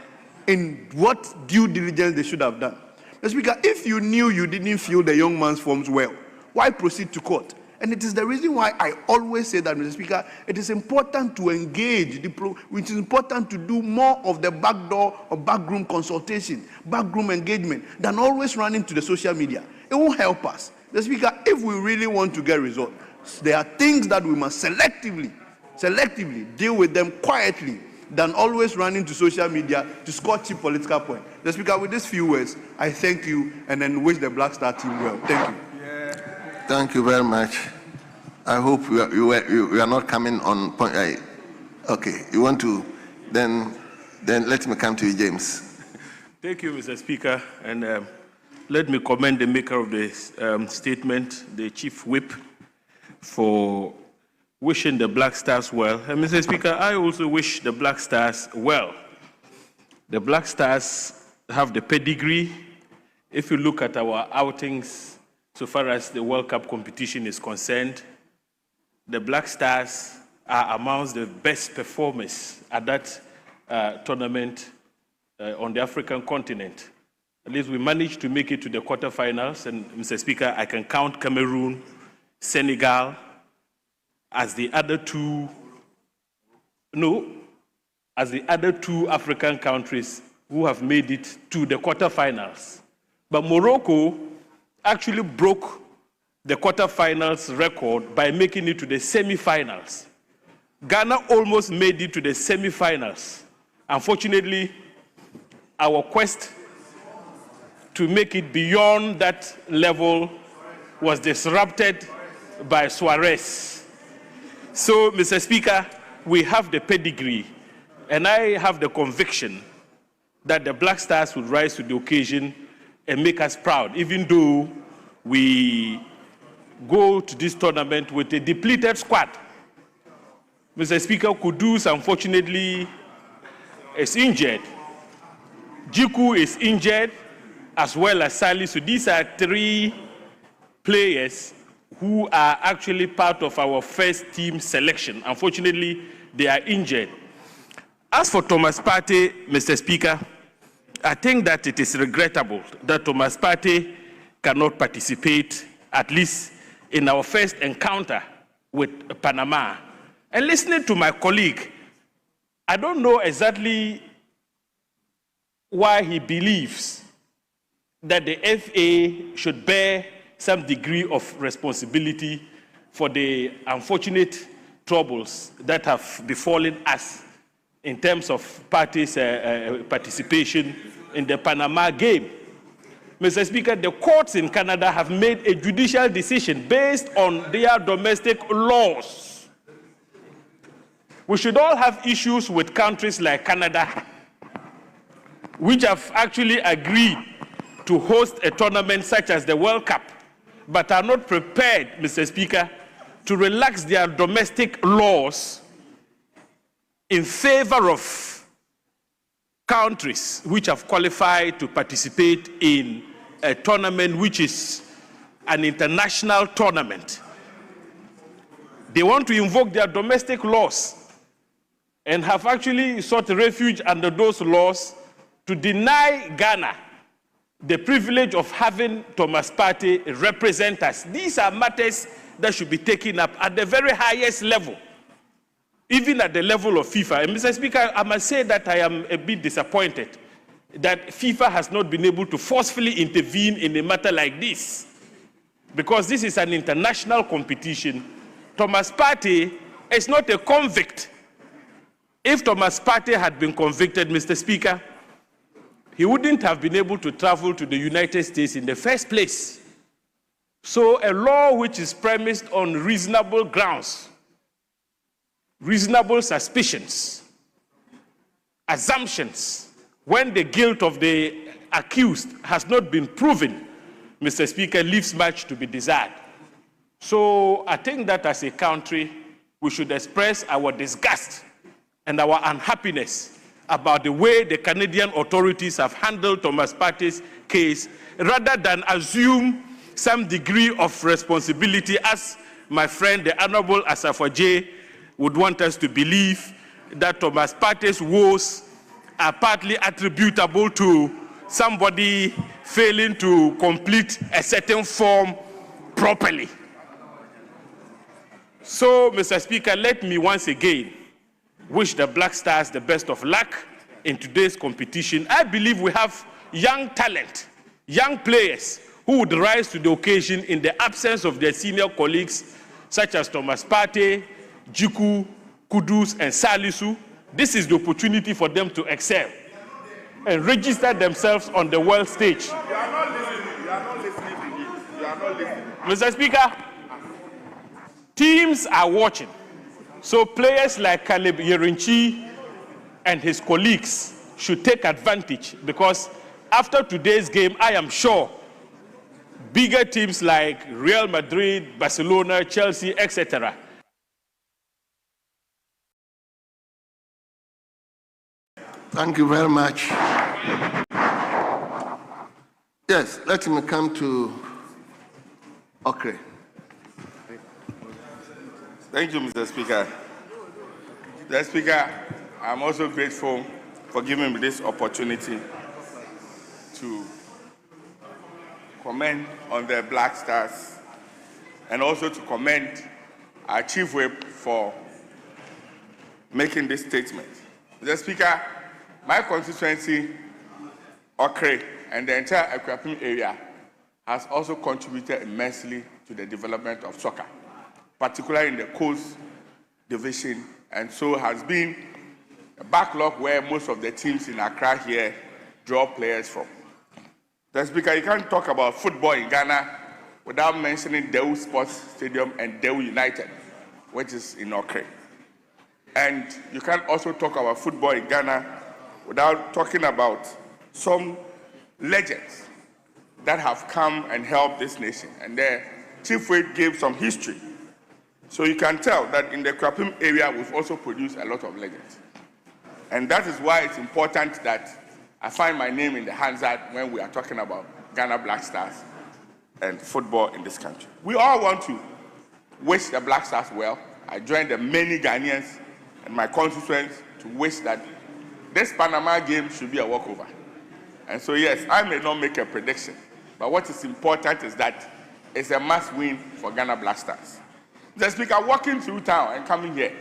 in what due diligence they should have done. Mr. Speaker, if you knew you didn't fill the young man's forms well, why proceed to court? And it is the reason why I always say that, Mr. Speaker, it is important to engage, which is important to do more of the backdoor or backroom consultation, backroom engagement, than always running to the social media. It won't help us. Mr. Speaker, if we really want to get results, there are things that we must selectively deal with them quietly than always running to social media to score cheap political points. Mr. Speaker, with these few words, I thank you and then wish the Black Star team well. Thank you. Thank you very much. I hope you are not coming on point. Okay, you want to, then let me come to you, James. Thank you, Mr. Speaker, and let me commend the maker of the statement, the Chief Whip, for wishing the Black Stars well. And Mr. Speaker, I also wish the Black Stars well. The Black Stars have the pedigree. If you look at our outings, so far as the World Cup competition is concerned, the Black Stars are amongst the best performers at that tournament on the African continent. At least we managed to make it to the quarterfinals, and Mr. Speaker, I can count Cameroon, Senegal as the other two African countries who have made it to the quarterfinals. But Morocco actually broke the quarterfinals record by making it to the semifinals. Ghana almost made it to the semifinals. Unfortunately, our quest to make it beyond that level was disrupted by Suarez. So, Mr. Speaker, we have the pedigree, and I have the conviction that the Black Stars would rise to the occasion and make us proud, even though we go to this tournament with a depleted squad. Mr. Speaker, Kudus, unfortunately, is injured. Jiku is injured, as well as Salisu. These are three players who are actually part of our first team selection. Unfortunately, they are injured. As for Thomas Partey, Mr. Speaker, I think that it is regrettable that Thomas Partey cannot participate, at least in our first encounter with Panama. And listening to my colleague, I don't know exactly why he believes that the FA should bear some degree of responsibility for the unfortunate troubles that have befallen us in terms of Partey's participation in the Panama game. Mr. Speaker, the courts in Canada have made a judicial decision based on their domestic laws. We should all have issues with countries like Canada, which have actually agreed to host a tournament such as the World Cup, but are not prepared, Mr. Speaker, to relax their domestic laws in favor of countries which have qualified to participate in a tournament which is an international tournament. They want to invoke their domestic laws and have actually sought refuge under those laws to deny Ghana the privilege of having Thomas Partey represent us. These are matters that should be taken up at the very highest level, even at the level of FIFA. And Mr. Speaker, I must say that I am a bit disappointed that FIFA has not been able to forcefully intervene in a matter like this, because this is an international competition. Thomas Partey is not a convict. If Thomas Partey had been convicted, Mr. Speaker, he wouldn't have been able to travel to the United States in the first place. So a law which is premised on reasonable grounds, reasonable suspicions, assumptions, when the guilt of the accused has not been proven, Mr. Speaker, leaves much to be desired. So I think that as a country, we should express our disgust and our unhappiness about the way the Canadian authorities have handled Thomas Partey's case, rather than assume some degree of responsibility, as my friend, the Honorable Asaf Adjei, would want us to believe that Thomas Partey's woes are partly attributable to somebody failing to complete a certain form properly. So, Mr. Speaker, let me once again wish the Black Stars the best of luck in today's competition. I believe we have young talent, young players who would rise to the occasion in the absence of their senior colleagues, such as Thomas Partey, Jiku, Kudus, and Salisu. This is the opportunity for them to excel and register themselves on the world stage. You are not listening. You are not listening to me. You are not listening. Mr. Speaker, teams are watching. So players like Caleb Yerinchi and his colleagues should take advantage, because after today's game, I am sure bigger teams like Real Madrid, Barcelona, Chelsea, etc., Thank you very much. Yes, let me come to Okre. Thank you, Mr. Speaker. Mr. Speaker, I'm also grateful for giving me this opportunity to comment on the Black Stars and also to commend our Chief Whip for making this statement. Mr. Speaker, my constituency, Okre, and the entire Akuapem area has also contributed immensely to the development of soccer, particularly in the Coast Division, and so has been a backlog where most of the teams in Accra here draw players from. Mr. Speaker, you can't talk about football in Ghana without mentioning Dewu Sports Stadium and Dewu United, which is in Okre. And you can't also talk about football in Ghana without talking about some legends that have come and helped this nation. And the Chief Whip gave some history. So you can tell that in the Akuapem area, we've also produced a lot of legends. And that is why it's important that I find my name in the Hansard when we are talking about Ghana Black Stars and football in this country. We all want to wish the Black Stars well. I joined the many Ghanaians and my constituents to wish that this Panama game should be a walkover. And so yes, I may not make a prediction, but what is important is that it's a must win for Ghana Black Stars. The Speaker, walking through town and coming here,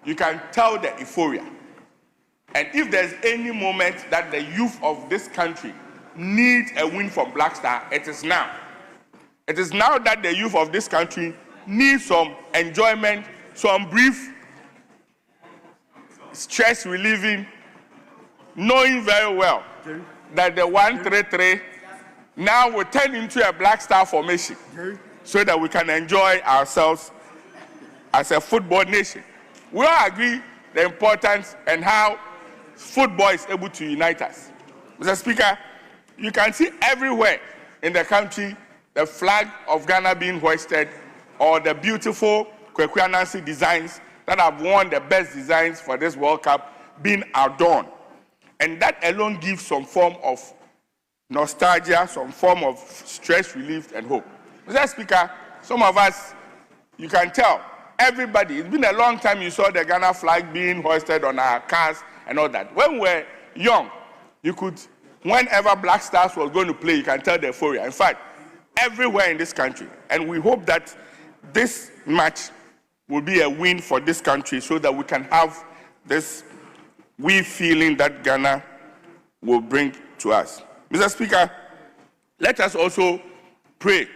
you can tell the euphoria. And if there's any moment that the youth of this country need a win from Black Star, it is now. It is now that the youth of this country need some enjoyment, some brief stress relieving, knowing very well that the 1-3-3 now will turn into a Black Star formation so that we can enjoy ourselves as a football nation. We all agree the importance and how football is able to unite us. Mr. Speaker, you can see everywhere in the country the flag of Ghana being hoisted or the beautiful Kweku Anansi designs that have won the best designs for this World Cup being adorned. And that alone gives some form of nostalgia, some form of stress relief and hope. Mr. Speaker, some of us, you can tell, everybody, it's been a long time you saw the Ghana flag being hoisted on our cars and all that. When we were young, you could, whenever Black Stars was going to play, you can tell the euphoria. In fact, everywhere in this country. And we hope that this match will be a win for this country so that we can have this feeling that Ghana will bring to us. Mr. Speaker, let us also pray.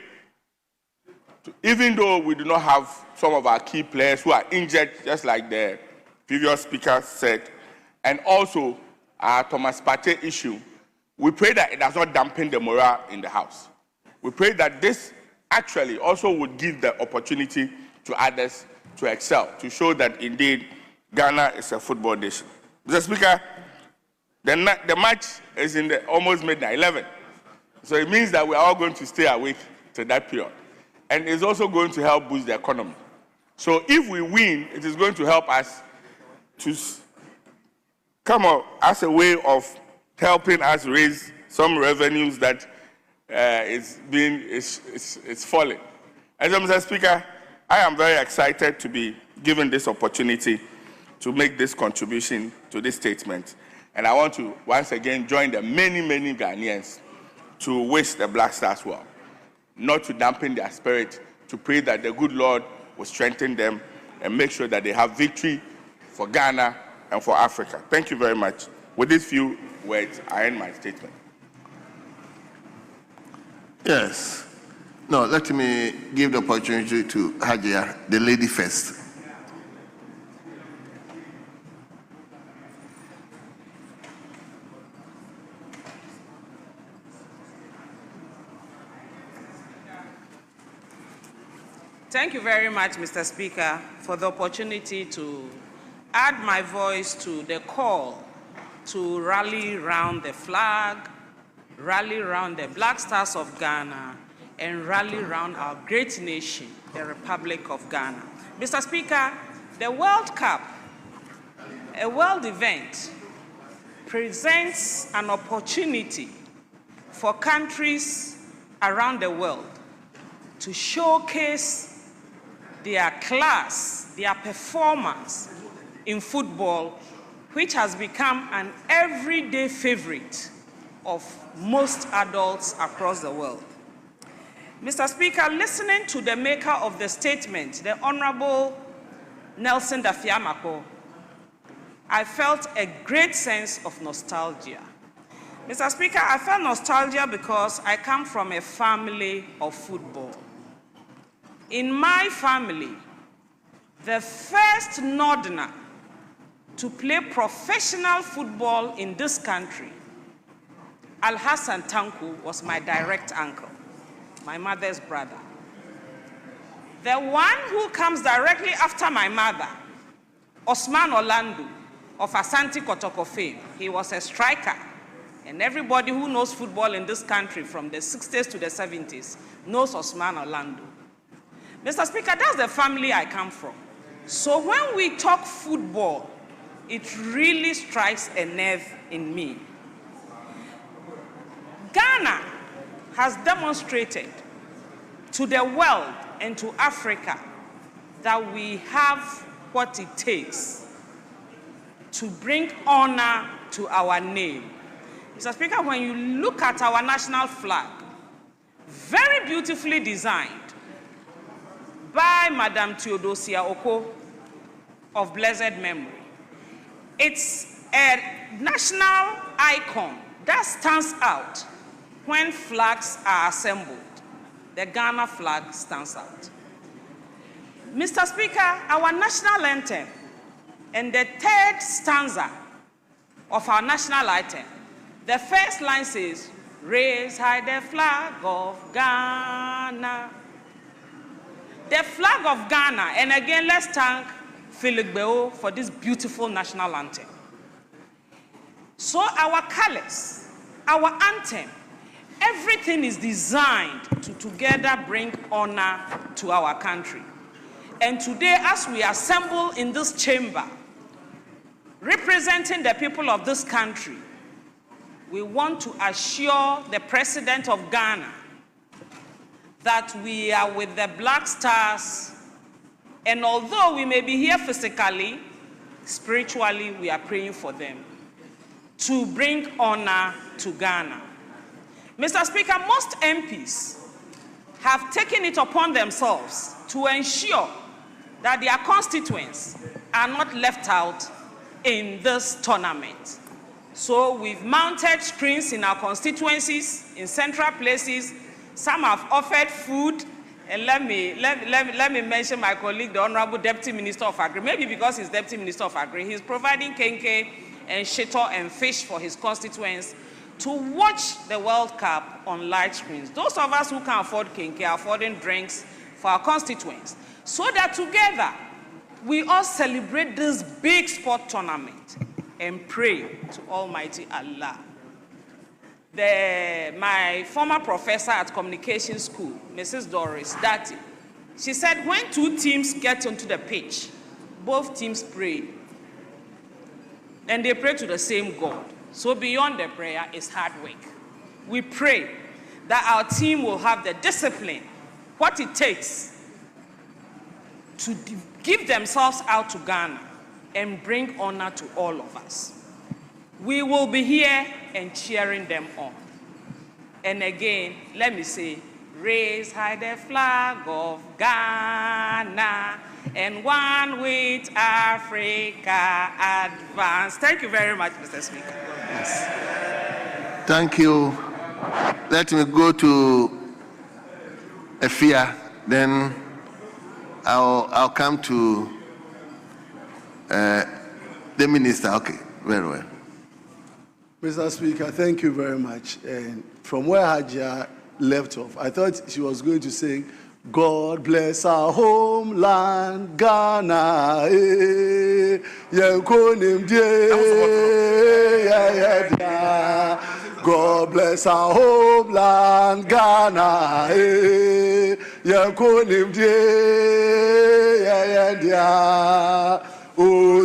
Even though we do not have some of our key players who are injured, just like the previous speaker said, and also our Thomas Partey issue, we pray that it does not dampen the morale in the house. We pray that this actually also would give the opportunity to others to excel, to show that indeed Ghana is a football nation. Mr. Speaker, the match is in the almost midnight, 11. So it means that we are all going to stay awake to that period. And it's also going to help boost the economy. So if we win, it is going to help us to come up as a way of helping us raise some revenues that it's falling. As Mr. Speaker, I am very excited to be given this opportunity to make this contribution to this statement. And I want to once again join the many, many Ghanaians to wish the Black Stars well, not to dampen their spirit, to pray that the good Lord will strengthen them and make sure that they have victory for Ghana and for Africa. Thank you very much. With these few words, I end my statement. Yes. No, let me give the opportunity to Hajia, the lady first. Thank you very much, Mr. Speaker, for the opportunity to add my voice to the call to rally round the flag, rally round the Black Stars of Ghana, and rally round our great nation, the Republic of Ghana. Mr. Speaker, the World Cup, a world event, presents an opportunity for countries around the world to showcase their class, their performance in football, which has become an everyday favorite of most adults across the world. Mr. Speaker, listening to the maker of the statement, the Honorable Nelson Dafiamako, I felt a great sense of nostalgia. Mr. Speaker, I felt nostalgia because I come from a family of football. In my family, the first Northerner to play professional football in this country, Al-Hassan Tanku, was my direct uncle, my mother's brother. The one who comes directly after my mother, Osman Orlando of Asante Kotoko fame, he was a striker. And everybody who knows football in this country from the 60s to the 70s knows Osman Orlando. Mr. Speaker, that's the family I come from. So when we talk football, it really strikes a nerve in me. Ghana has demonstrated to the world and to Africa that we have what it takes to bring honor to our name. Mr. Speaker, when you look at our national flag, very beautifully designed by Madam Theodosia Oko of blessed memory, it's a national icon that stands out when flags are assembled. The Ghana flag stands out. Mr. Speaker, our national anthem and the third stanza of our national anthem, the first line says, "Raise high the flag of Ghana." The flag of Ghana, and again, let's thank Philip Beo for this beautiful national anthem. So our colors, our anthem, everything is designed to together bring honor to our country. And today, as we assemble in this chamber, representing the people of this country, we want to assure the President of Ghana that we are with the Black Stars, and although we may be here physically, spiritually, we are praying for them to bring honor to Ghana. Mr. Speaker, most MPs have taken it upon themselves to ensure that their constituents are not left out in this tournament. So we've mounted screens in our constituencies, in central places. Some have offered food. And let me mention my colleague, the Honorable Deputy Minister of Agri. Maybe because he's Deputy Minister of Agri, he's providing kenke and shito and fish for his constituents to watch the World Cup on light screens. Those of us who can afford kenke are affording drinks for our constituents, so that together we all celebrate this big sport tournament and pray to Almighty Allah. My former professor at Communication School, Mrs. Doris Dati, she said when two teams get onto the pitch, both teams pray. And they pray to the same God. So beyond the prayer is hard work. We pray that our team will have the discipline, what it takes to give themselves out to Ghana and bring honor to all of us. We will be here and cheering them on. And again, let me say, raise high the flag of Ghana, and one with Africa advance. Thank you very much, Mr. Speaker. Yes. Thank you. Let me go to Efia, then I'll come to the minister. Okay, very well. Mr. Speaker, thank you very much. And from where Hajia left off, I thought she was going to sing, God bless our homeland, Ghana. God bless our homeland, Ghana. Oh,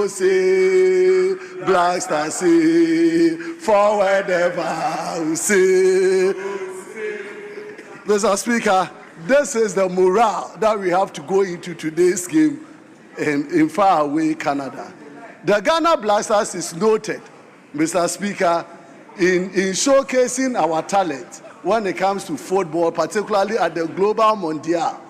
say, Black Stars say, forward ever say. Mr. Speaker, this is the morale that we have to go into today's game in faraway Canada. The Ghana Black Stars is noted, Mr. Speaker, in showcasing our talent when it comes to football, particularly at the Global Mondial.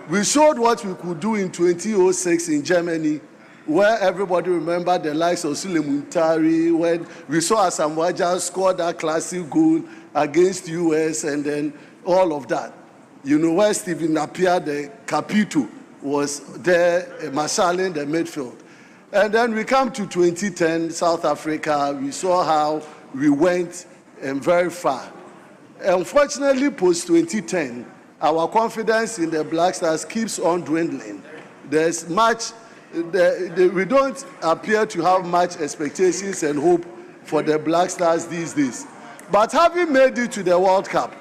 We showed what we could do in 2006 in Germany, where everybody remembered the likes of Sule Muntari, when we saw Asamoah Gyan score that classic goal against US, and then all of that. You know, where Stephen Napier, the Capito, was there marshalling the midfield. And then we come to 2010, South Africa. We saw how we went very far. Unfortunately, post-2010, our confidence in the Black Stars keeps on dwindling. There's much, we don't appear to have much expectations and hope for the Black Stars these days. But having made it to the World Cup,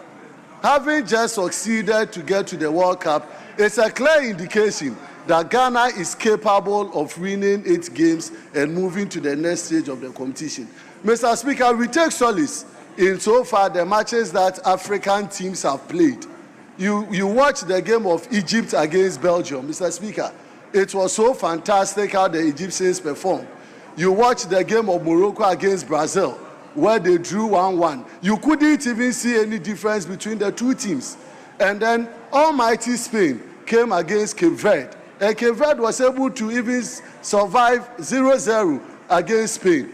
having just succeeded to get to the World Cup, it's a clear indication that Ghana is capable of winning its games and moving to the next stage of the competition. Mr. Speaker, we take solace in so far the matches that African teams have played. You watch the game of Egypt against Belgium, Mr. Speaker. It was so fantastic how the Egyptians performed. You watch the game of Morocco against Brazil, where they drew 1-1. You couldn't even see any difference between the two teams. And then almighty Spain came against Cape Verde. And Cape Verde was able to even survive 0-0 against Spain.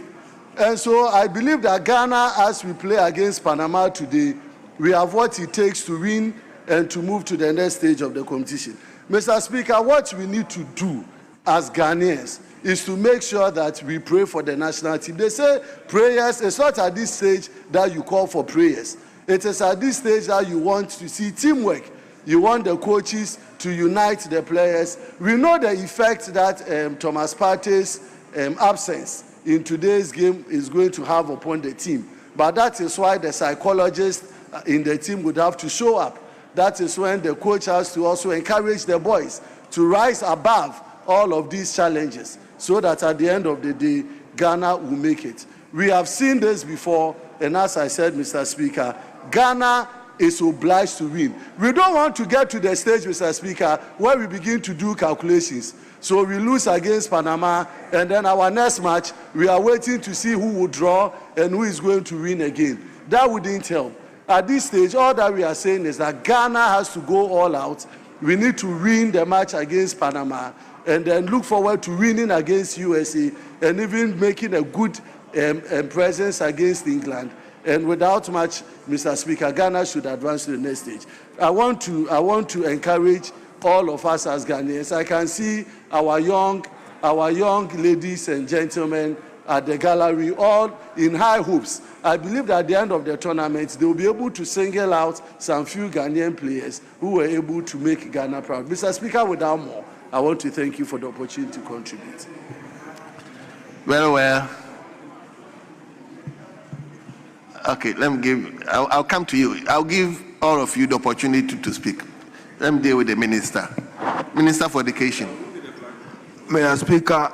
And so I believe that Ghana, as we play against Panama today, we have what it takes to win and to move to the next stage of the competition. Mr. Speaker, what we need to do as Ghanaians is to make sure that we pray for the national team. They say prayers, it's not at this stage that you call for prayers. It is at this stage that you want to see teamwork. You want the coaches to unite the players. We know the effect that Thomas Partey's absence in today's game is going to have upon the team. But that is why the psychologist in the team would have to show up. That is when the coach has to also encourage the boys to rise above all of these challenges so that at the end of the day, Ghana will make it. We have seen this before, and as I said, Mr. Speaker, Ghana is obliged to win. We don't want to get to the stage, Mr. Speaker, where we begin to do calculations. So we lose against Panama, and then our next match, we are waiting to see who will draw and who is going to win again. That wouldn't help. At this stage, all that we are saying is that Ghana has to go all out. We need to win the match against Panama, and then look forward to winning against USA, and even making a good presence against England. And without much, Mr. Speaker, Ghana should advance to the next stage. I want to encourage all of us as Ghanaians. I can see our young ladies and gentlemen at the gallery, all in high hopes. I believe that at the end of the tournament, they will be able to single out some few Ghanaian players who were able to make Ghana proud. Mr. Speaker, without more, I want to thank you for the opportunity to contribute. Very well. Okay, I'll come to you. I'll give all of you the opportunity to speak. Let me deal with the Minister. Minister for Education. Mr. Speaker,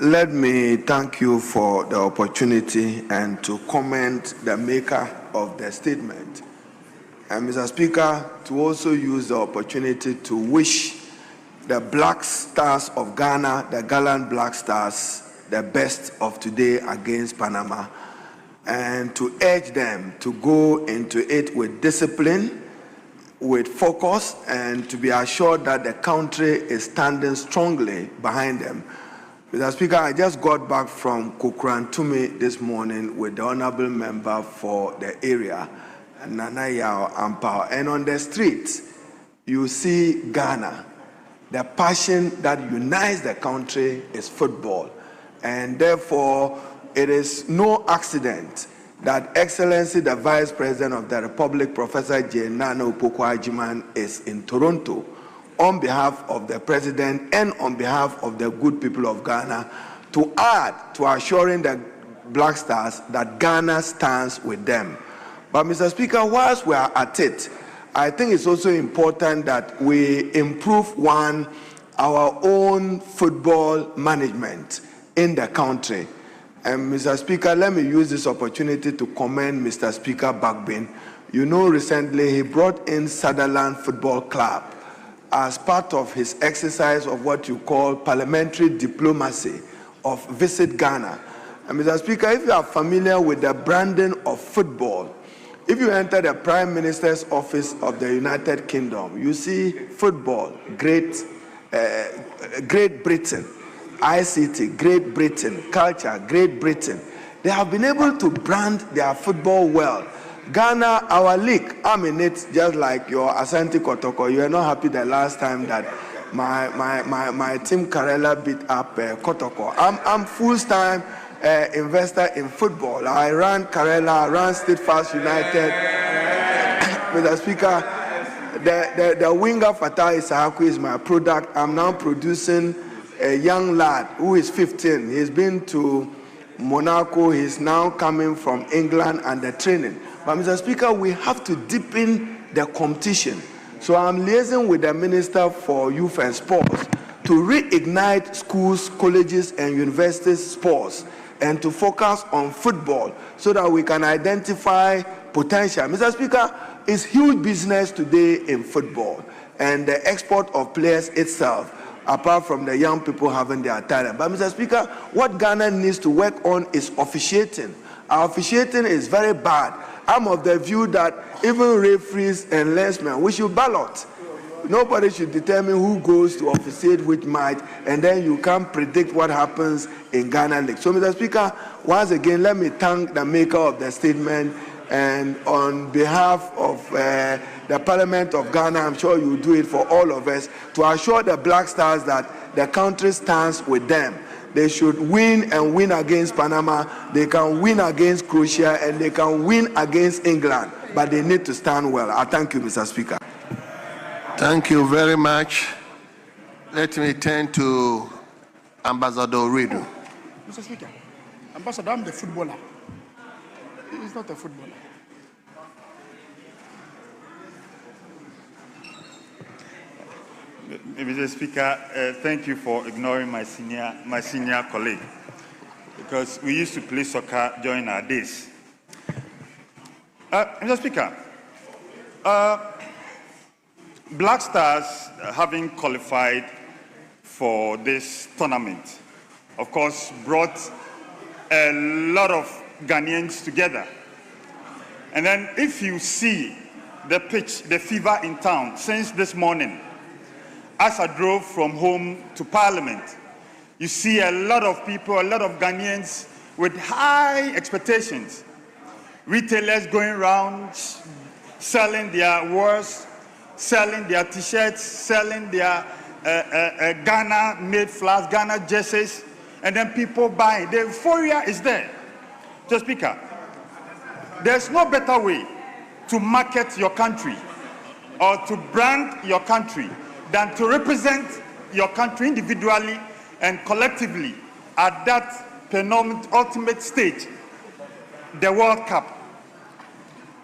let me thank you for the opportunity and to comment the maker of the statement. And Mr. Speaker, to also use the opportunity to wish the Black Stars of Ghana, the gallant Black Stars, the best of today against Panama, and to urge them to go into it with discipline, with focus, and to be assured that the country is standing strongly behind them. Mr. Speaker, I just got back from Kukrantumi this morning with the honorable member for the area, Nana Yao Ampao. And on the streets, you see Ghana. The passion that unites the country is football. And therefore, it is no accident that Excellency, the Vice President of the Republic, Professor J. Nana Opoku-Agyeman, is in Toronto on behalf of the President and on behalf of the good people of Ghana to add to assuring the Black Stars that Ghana stands with them. But Mr. Speaker, whilst we are at it, I think it's also important that we improve our own football management in the country. And Mr. Speaker, let me use this opportunity to commend Mr. Speaker Bagbin. You know, recently he brought in Sutherland Football Club as part of his exercise of what you call parliamentary diplomacy of Visit Ghana. And Mr. Speaker, if you are familiar with the branding of football, if you enter the Prime Minister's office of the United Kingdom, you see football, Great Britain, ICT, Great Britain, culture, Great Britain. They have been able to brand their football well. Ghana, our league, I'm in it just like your Asante Kotoko. You are not happy the last time that my team Karela beat up Kotoko. I'm full-time investor in football. I ran Karela, I ran Steadfast United. Mr. Speaker, the winger Fatah Isahaku is my product. I'm now producing a young lad who is 15. He's been to Monaco. He's now coming from England and the training. But Mr. Speaker, we have to deepen the competition. So I'm liaising with the Minister for Youth and Sports to reignite schools, colleges, and universities sports and to focus on football so that we can identify potential. Mr. Speaker, it's huge business today in football and the export of players itself, apart from the young people having their talent. But Mr. Speaker, what Ghana needs to work on is officiating. Our officiating is very bad. I'm of the view that even referees and linesmen, we should ballot. Nobody should determine who goes to officiate which match, and then you can't predict what happens in Ghana League. So, Mr. Speaker, once again, let me thank the maker of the statement, and on behalf of the Parliament of Ghana, I'm sure you do it for all of us, to assure the Black Stars that the country stands with them. They should win and win against Panama. They can win against Croatia, and they can win against England. But they need to stand well. I thank you, Mr. Speaker. Thank you very much. Let me turn to Ambassador Ridu. Mr. Speaker, Ambassador, I'm the footballer. He's not a footballer. Mr. Speaker, thank you for ignoring my senior colleague, because we used to play soccer during our days. Mr. Speaker, Black Stars, having qualified for this tournament, of course, brought a lot of Ghanaians together. And then if you see the pitch, the fever in town since this morning, as I drove from home to Parliament, you see a lot of people, a lot of Ghanaians with high expectations. Retailers going around selling their wares, selling their t-shirts, selling their Ghana-made flags, Ghana jerseys, and then people buying. The euphoria is there. Mr. Speaker, there's no better way to market your country or to brand your country than to represent your country individually and collectively at that penultimate ultimate stage, the World Cup.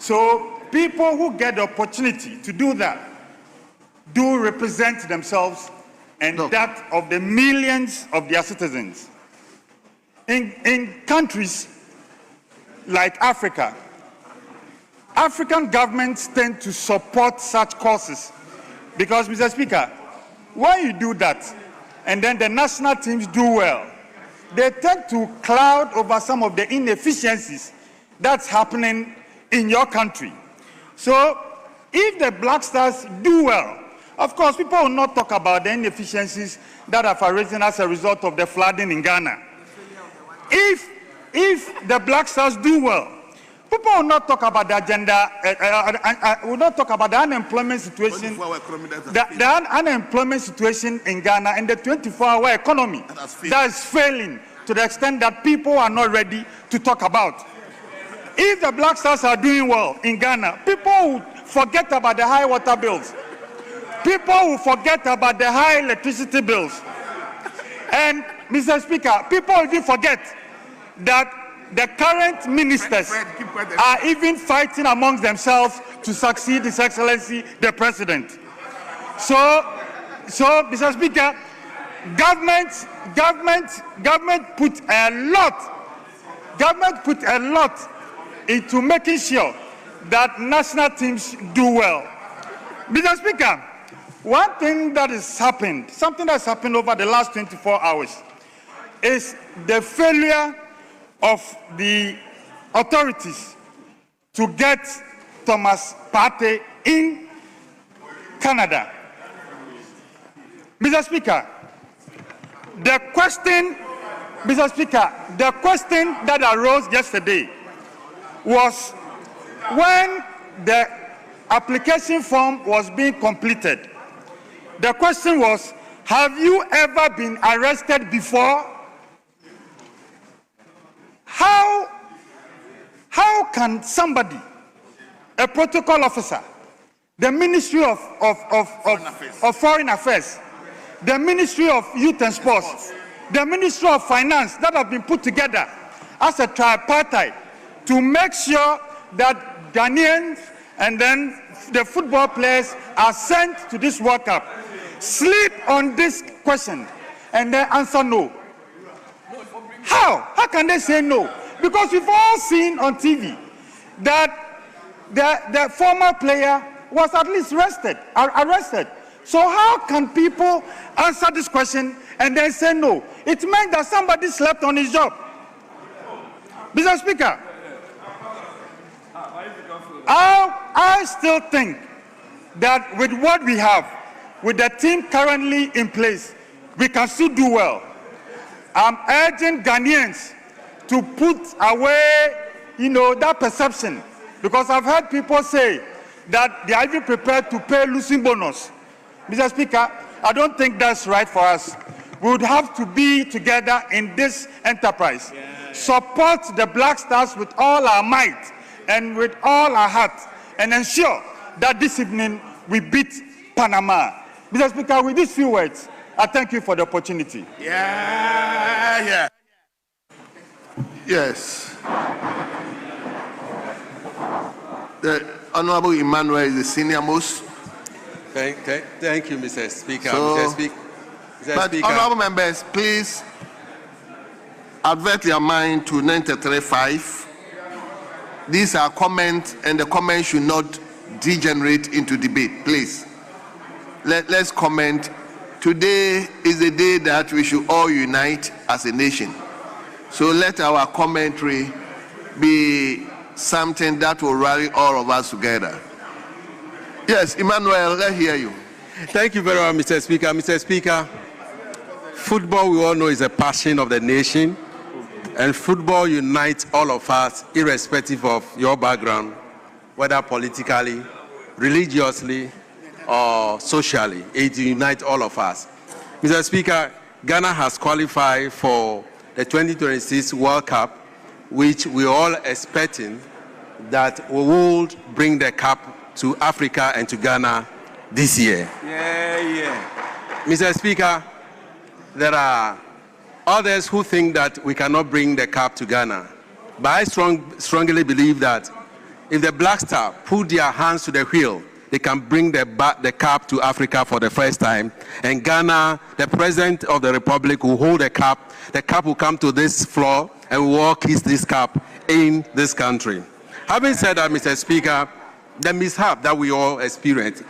So people who get the opportunity to do that do represent themselves and that of the millions of their citizens. In countries like Africa, African governments tend to support such causes because, Mr. Speaker, when you do that and then the national teams do well, they tend to cloud over some of the inefficiencies that's happening in your country. So if the Black Stars do well, of course, people will not talk about the inefficiencies that have arisen as a result of the flooding in Ghana. If the Black Stars do well, people will not talk about the agenda, will not talk about the unemployment situation, the unemployment situation in Ghana and the 24-hour economy that is failing to the extent that people are not ready to talk about. If the Black Stars are doing well in Ghana, people will forget about the high water bills. People will forget about the high electricity bills. And, Mr. Speaker, people will even forget that the current ministers are even fighting amongst themselves to succeed His Excellency the President. So, Mr. Speaker, government put a lot government put a lot into making sure that national teams do well. Mr. Speaker, one thing that has happened, something that's happened over the last 24 hours, is the failure of the authorities to get Thomas Partey in Canada. Mr. Speaker, the question that arose yesterday was when the application form was being completed. The question was, have you ever been arrested before? How can somebody, a protocol officer, the Ministry of Foreign Affairs, the Ministry of Youth and Sports, the Ministry of Finance that have been put together as a tripartite to make sure that Ghanaians and then the football players are sent to this World Cup, sleep on this question and then answer no? How? How can they say no? Because we've all seen on TV that the former player was at least arrested. So how can people answer this question and then say no? It meant that somebody slept on his job. Mr. Speaker, I still think that with what we have, with the team currently in place, we can still do well. I'm urging Ghanaians to put away, that perception, because I've heard people say that they are even prepared to pay losing bonus. Mr. Speaker, I don't think that's right for us. We would have to be together in this enterprise. Support the Black Stars with all our might and with all our heart, and ensure that this evening we beat Panama. Mr. Speaker, with these few words, I thank you for the opportunity. Yes. The Honorable Emmanuel is the senior most. Thank you, Mr. Speaker. So, Mr. Speaker. Honorable members, please advert your mind to 93.5. These are comments, and the comments should not degenerate into debate. Please, let's comment. Today is the day that we should all unite as a nation. So let our commentary be something that will rally all of us together. Yes, Emmanuel, let's hear you. Thank you very much, Mr. Speaker. Mr. Speaker, football, we all know, is a passion of the nation, and football unites all of us, irrespective of your background, whether politically, religiously, or socially. It unites all of us. Mr. Speaker, Ghana has qualified for the 2026 World Cup, which we're all expecting that we will bring the cup to Africa and to Ghana this year. Mr. Speaker, there are others who think that we cannot bring the cup to Ghana. But I strongly believe that if the Black Stars put their hands to the wheel, they can bring the cup to Africa for the first time. And Ghana, the President of the Republic, will hold the cup. The cup will come to this floor and we will kiss this cup in this country. Having said that, Mr. Speaker, the mishap that we all experience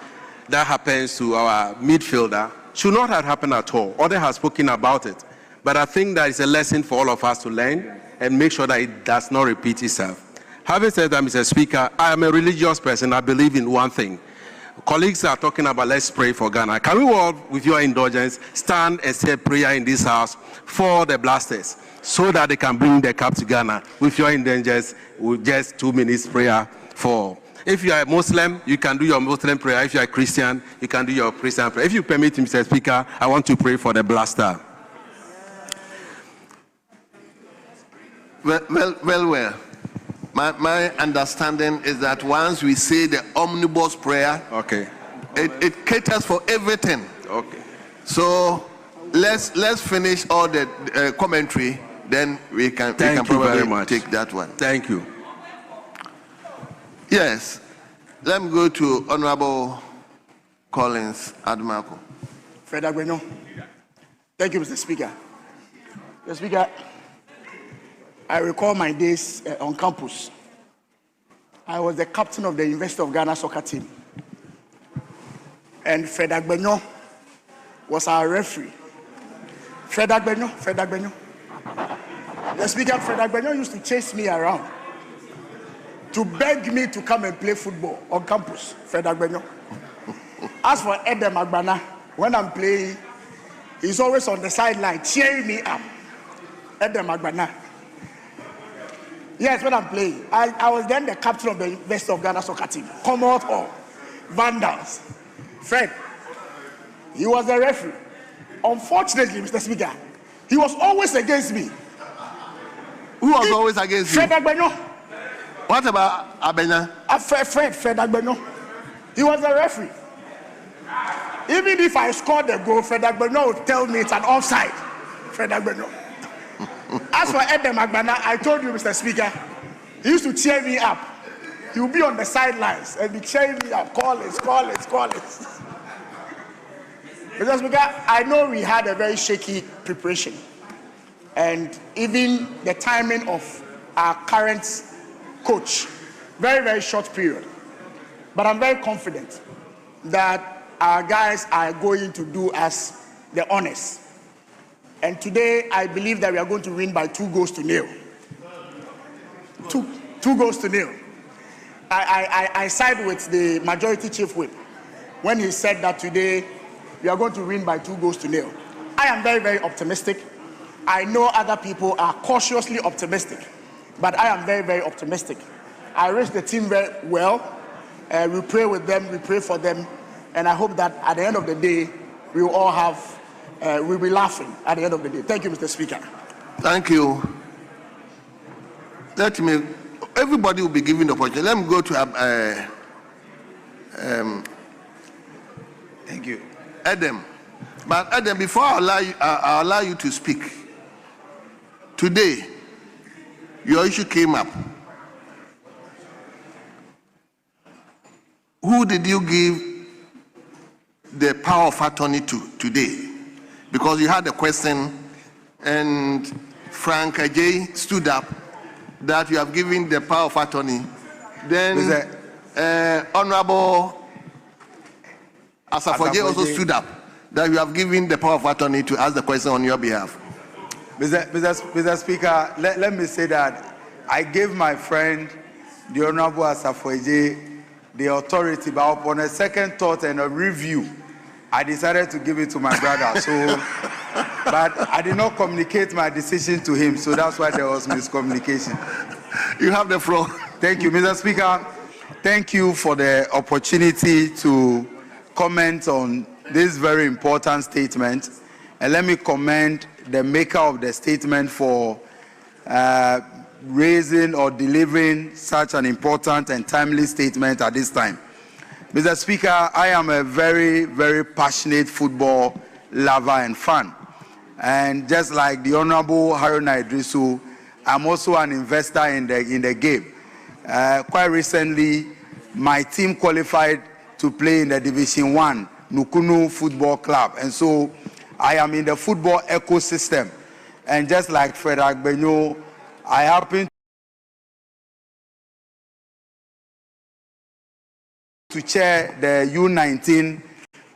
that happens to our midfielder should not have happened at all. Others have spoken about it. But I think that it's a lesson for all of us to learn and make sure that it does not repeat itself. Having said that, Mr. Speaker, I am a religious person. I believe in one thing. Colleagues are talking about let's pray for Ghana. Can we all, with your indulgence, stand and say a prayer in this house for the Blasters so that they can bring the cup to Ghana? With your indulgence, with just 2 minutes prayer for. If you are a Muslim, you can do your Muslim prayer. If you are a Christian, you can do your Christian prayer. If you permit me, Mr. Speaker, I want to pray for the Blaster. Well. My understanding is that once we say the omnibus prayer, okay, it caters for everything. Okay. So let's finish all the commentary, then we can probably take that one. Thank you. Yes. Let me go to Honorable Collins Admarco. Fred Agweno. Thank you, Mr. Speaker. Mr. Speaker, I recall my days on campus. I was the captain of the University of Ghana soccer team. And Fred Agbenyo was our referee. Fred Agbenyo. The speaker, Fred Agbenyo, used to chase me around to beg me to come and play football on campus. Fred Agbenyo. As for Edem Agbana, when I'm playing, he's always on the sideline cheering me up. Edem Agbana. Yes, when I'm playing. I was then the captain of the University of Ghana soccer team. Commonwealth Hall, Vandals. Fred, he was the referee. Unfortunately, Mr. Speaker, he was always against me. Who was always against you? Fred Agbenyo. What about Abena? Fred Agbenyo. He was the referee. Even if I scored the goal, Fred Agbenyo would tell me it's an offside. Fred Agbenyo. As for Edem Agbana, I told you, Mr. Speaker, he used to cheer me up. He would be on the sidelines and be cheering me up. Call it. Mr. Speaker, I know we had a very shaky preparation. And even the timing of our current coach, very, very short period. But I'm very confident that our guys are going to do us the honors. And today, I believe that we are going to win by 2-0. 2-0. I side with the majority chief whip when he said that today we are going to win by 2-0. I am very, very optimistic. I know other people are cautiously optimistic, but I am very, very optimistic. I wish the team very well. We pray with them, we pray for them, and I hope that at the end of the day, we will all have, we'll be laughing at the end of the day. Thank you, Mr. Speaker. Thank you. Everybody will be given the opportunity. Let me go to Thank you. Adam. But Adam, before I allow you to speak, today, your issue came up. Who did you give the power of attorney to today? Because you had a question, and Frank Ajay stood up that you have given the power of attorney. Then Honorable Asafoye also stood up that you have given the power of attorney to ask the question on your behalf. Mr. Speaker, let me say that I gave my friend, the Honorable Asafoye, the authority, but upon a second thought and a review, I decided to give it to my brother. So, but I did not communicate my decision to him, so that's why there was miscommunication. You have the floor. Thank you, Mr. Speaker. Thank you for the opportunity to comment on this very important statement. And let me commend the maker of the statement for raising or delivering such an important and timely statement at this time. Mr. Speaker, I am a very, very passionate football lover and fan. And just like the Honorable Haruna Idrisu, I'm also an investor in the game. Quite recently, my team qualified to play in the Division 1 Nukunu Football Club. And so I am in the football ecosystem. And just like Fred Agbenyo, I happen to chair the U19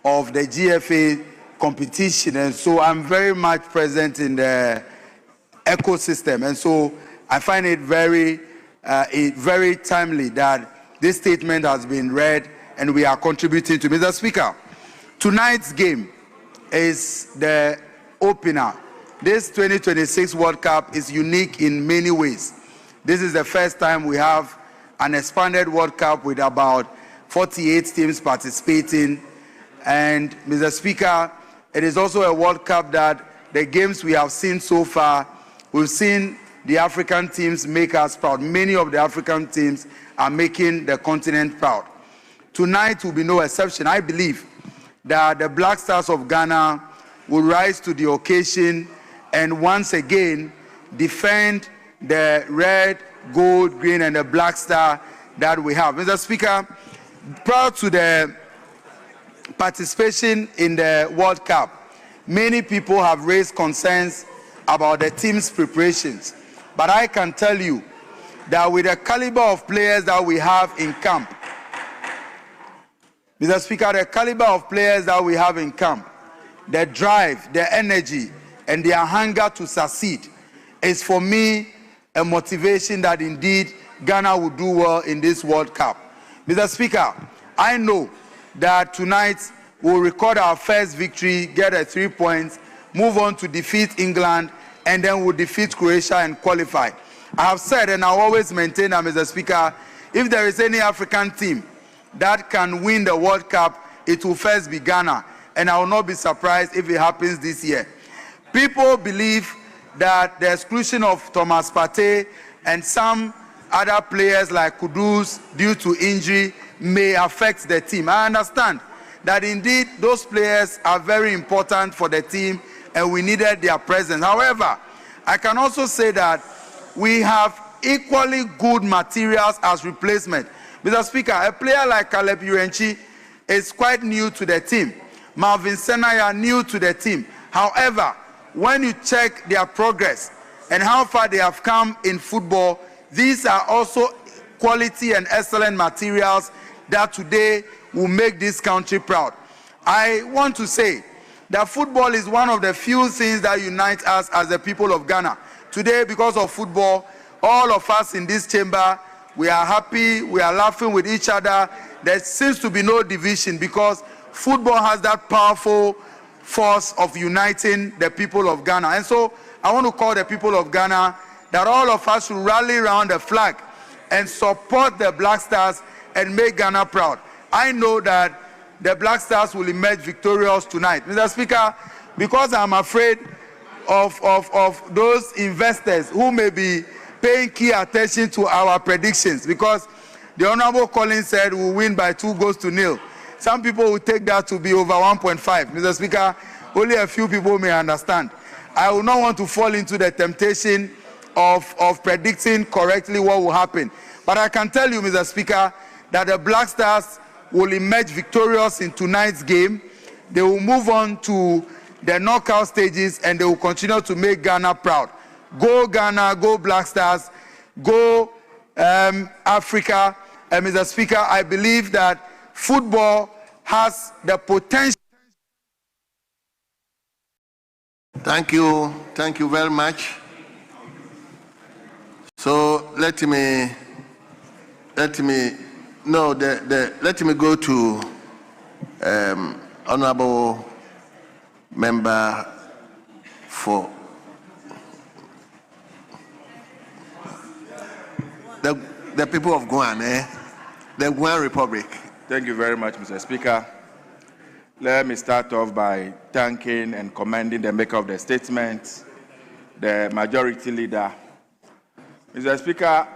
of the GFA competition. And so I'm very much present in the ecosystem. And so I find it very timely that this statement has been read and we are contributing to. Mr. Speaker, tonight's game is the opener. This 2026 World Cup is unique in many ways. This is the first time we have an expanded World Cup with about 48 teams participating. And Mr. Speaker, it is also a World Cup that the games we have seen so far, we've seen the African teams make us proud. Many of the African teams are making the continent proud. Tonight will be no exception. I believe that the Black Stars of Ghana will rise to the occasion and once again defend the red, gold, green, and the black star that we have. Mr. Speaker, prior to the participation in the World Cup, many people have raised concerns about the team's preparations. But I can tell you that with the caliber of players that we have in camp, Mr. Speaker, the caliber of players that we have in camp, the drive, the energy, and their hunger to succeed is for me a motivation that indeed Ghana will do well in this World Cup. Mr. Speaker, I know that tonight we'll record our first victory, get 3 points, move on to defeat England, and then we'll defeat Croatia and qualify. I have said, and I'll always maintain that, Mr. Speaker, if there is any African team that can win the World Cup, it will first be Ghana. And I will not be surprised if it happens this year. People believe that the exclusion of Thomas Partey and some other players like Kudus due to injury may affect the team. I understand that indeed those players are very important for the team and we needed their presence. However, I can also say that we have equally good materials as replacement. Mr. Speaker, a player like Caleb Urenchi is quite new to the team. Marvin Senaya new to the team. However, when you check their progress and how far they have come in football, these are also quality and excellent materials that today will make this country proud. I want to say that football is one of the few things that unite us as the people of Ghana. Today, because of football, all of us in this chamber, we are happy, we are laughing with each other. There seems to be no division because football has that powerful force of uniting the people of Ghana. And so I want to call the people of Ghana that all of us should rally around the flag and support the Black Stars and make Ghana proud. I know that the Black Stars will emerge victorious tonight. Mr. Speaker, because I'm afraid of those investors who may be paying key attention to our predictions, because the Honorable Collins said we'll win by 2-0. Some people will take that to be over 1.5. Mr. Speaker, only a few people may understand. I will not want to fall into the temptation of predicting correctly what will happen. But I can tell you, Mr. Speaker, that the Black Stars will emerge victorious in tonight's game. They will move on to the knockout stages and they will continue to make Ghana proud. Go Ghana, go Black Stars, go Africa. And Mr. Speaker, I believe that football has the potential. Thank you very much. So let me go to Honorable Member for the people of Guam, the Guam Republic. Thank you very much, Mr. Speaker. Let me start off by thanking and commending the maker of the statement, the majority leader. Mr. Speaker,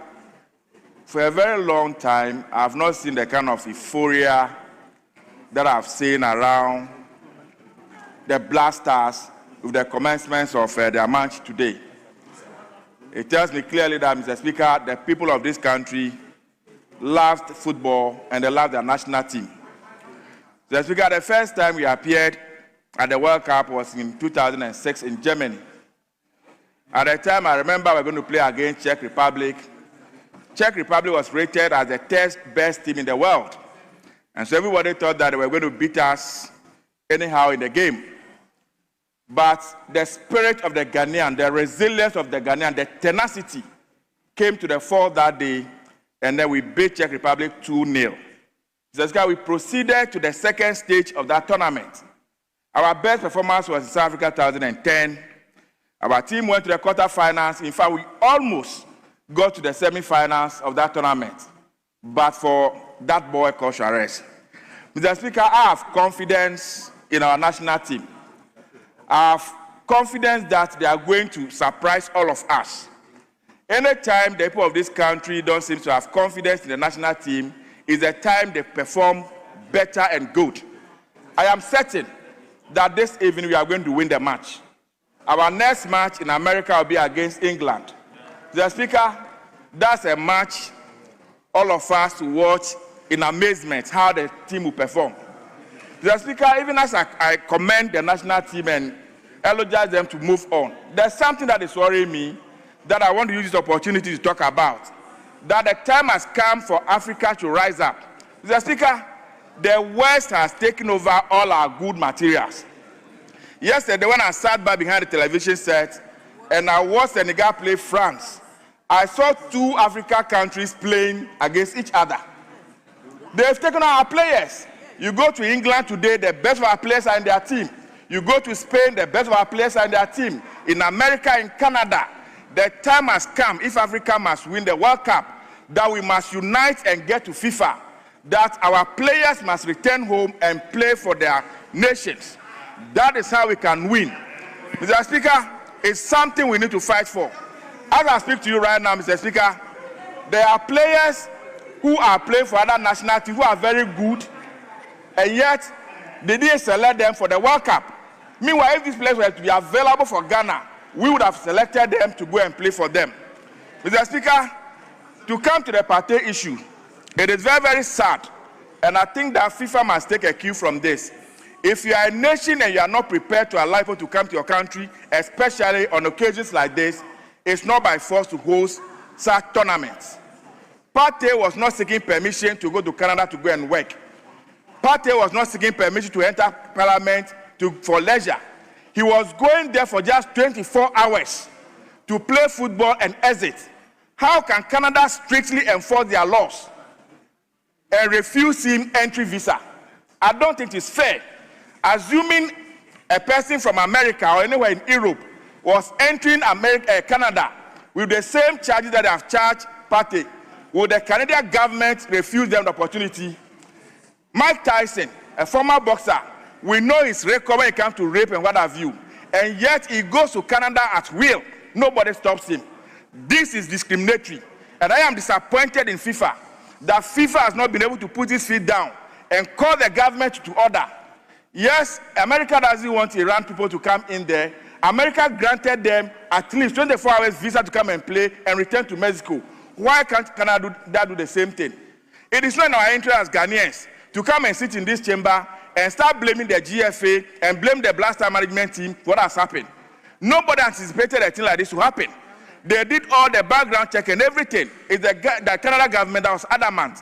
for a very long time, I've not seen the kind of euphoria that I've seen around the Black Stars with the commencement of their match today. It tells me clearly that, Mr. Speaker, the people of this country loved football and they loved their national team. Mr. Speaker, the first time we appeared at the World Cup was in 2006 in Germany. At the time, I remember we were going to play against Czech Republic. Czech Republic was rated as the 10th best team in the world. And so everybody thought that they were going to beat us anyhow in the game. But the spirit of the Ghanaian, the resilience of the Ghanaian, the tenacity came to the fore that day, and then we beat Czech Republic 2-0. So we proceeded to the second stage of that tournament. Our best performance was in South Africa 2010. Our team went to the quarterfinals. In fact, we almost got to the semifinals of that tournament, but for that boy called Suarez. Mr. Speaker, I have confidence in our national team. I have confidence that they are going to surprise all of us. Anytime the people of this country don't seem to have confidence in the national team, is the time they perform better and good. I am certain that this evening we are going to win the match. Our next match in America will be against England. Mr. Speaker, that's a match all of us will watch in amazement how the team will perform. Mr. Speaker, even as I commend the national team and elogize them to move on, there's something that is worrying me, that I want to use this opportunity to talk about, that the time has come for Africa to rise up. Mr. Speaker, the West has taken over all our good materials. Yesterday, when I sat back behind the television set and I watched Senegal play France, I saw two African countries playing against each other. They've taken our players. You go to England today, the best of our players are in their team. You go to Spain, the best of our players are in their team. In America, in Canada, the time has come, if Africa must win the World Cup, that we must unite and get to FIFA, that our players must return home and play for their nations. That is how we can win. Mr. Speaker, it's something we need to fight for. As I speak to you right now, Mr. Speaker, there are players who are playing for other national teams who are very good, and yet they didn't select them for the World Cup. Meanwhile, if these players were to be available for Ghana, we would have selected them to go and play for them. Mr. Speaker, to come to the party issue, it is very, very sad, and I think that FIFA must take a cue from this. If you are a nation and you are not prepared to allow people to come to your country, especially on occasions like this, it's not by force to host such tournaments. Partey was not seeking permission to go to Canada to go and work. Partey was not seeking permission to enter Parliament for leisure. He was going there for just 24 hours to play football and exit. How can Canada strictly enforce their laws and refuse him entry visa? I don't think it's fair. Assuming a person from America or anywhere in Europe was entering Canada with the same charges that they have charged Partey, would the Canadian government refuse them the opportunity? Mike Tyson, a former boxer, we know his record when it comes to rape and what have you, and yet he goes to Canada at will. Nobody stops him. This is discriminatory, and I am disappointed in FIFA that FIFA has not been able to put its feet down and call the government to order. Yes, America doesn't want Iran people to come in there. America granted them at least 24 hours visa to come and play and return to Mexico. Why can't Canada do the same thing? It is not in our interest as Ghanaians to come and sit in this chamber and start blaming the GFA and blame the Black Star management team for what has happened. Nobody anticipated a thing like this to happen. They did all the background check and everything. It's the Canada government that was adamant.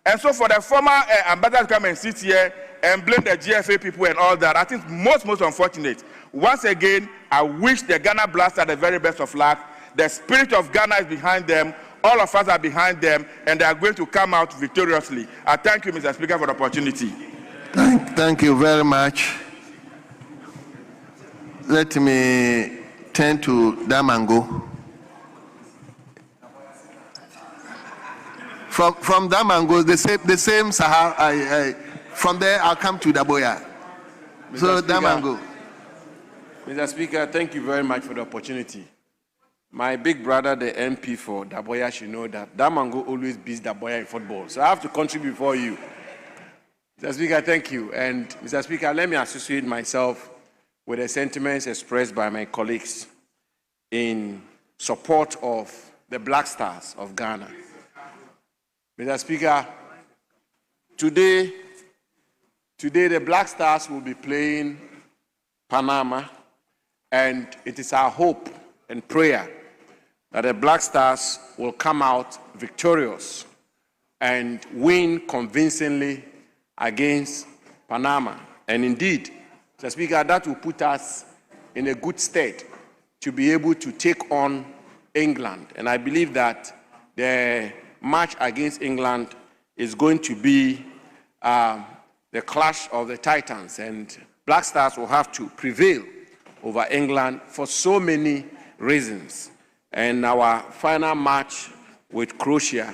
And so for the former ambassador to come and sit here and blame the GFA people and all that, I think most unfortunate. Once again, I wish the Ghana Blasters the very best of luck. The spirit of Ghana is behind them. All of us are behind them, and they are going to come out victoriously. I thank you, Mr. Speaker, for the opportunity. Thank you very much. Let me turn to Damango. From Damango, the same Sahara. From there, I'll come to Daboya. So, Damango. Mr. Speaker, thank you very much for the opportunity. My big brother, the MP for Daboya, should know that Damango always beats Daboya in football. So I have to contribute for you. Mr. Speaker, thank you. And Mr. Speaker, let me associate myself with the sentiments expressed by my colleagues in support of the Black Stars of Ghana. Mr. Speaker, today the Black Stars will be playing Panama, and it is our hope and prayer that the Black Stars will come out victorious and win convincingly against Panama. And indeed, Mr. Speaker, that will put us in a good state to be able to take on England. And I believe that the match against England is going to be the clash of the Titans, and Black Stars will have to prevail over England for so many reasons. And our final match with Croatia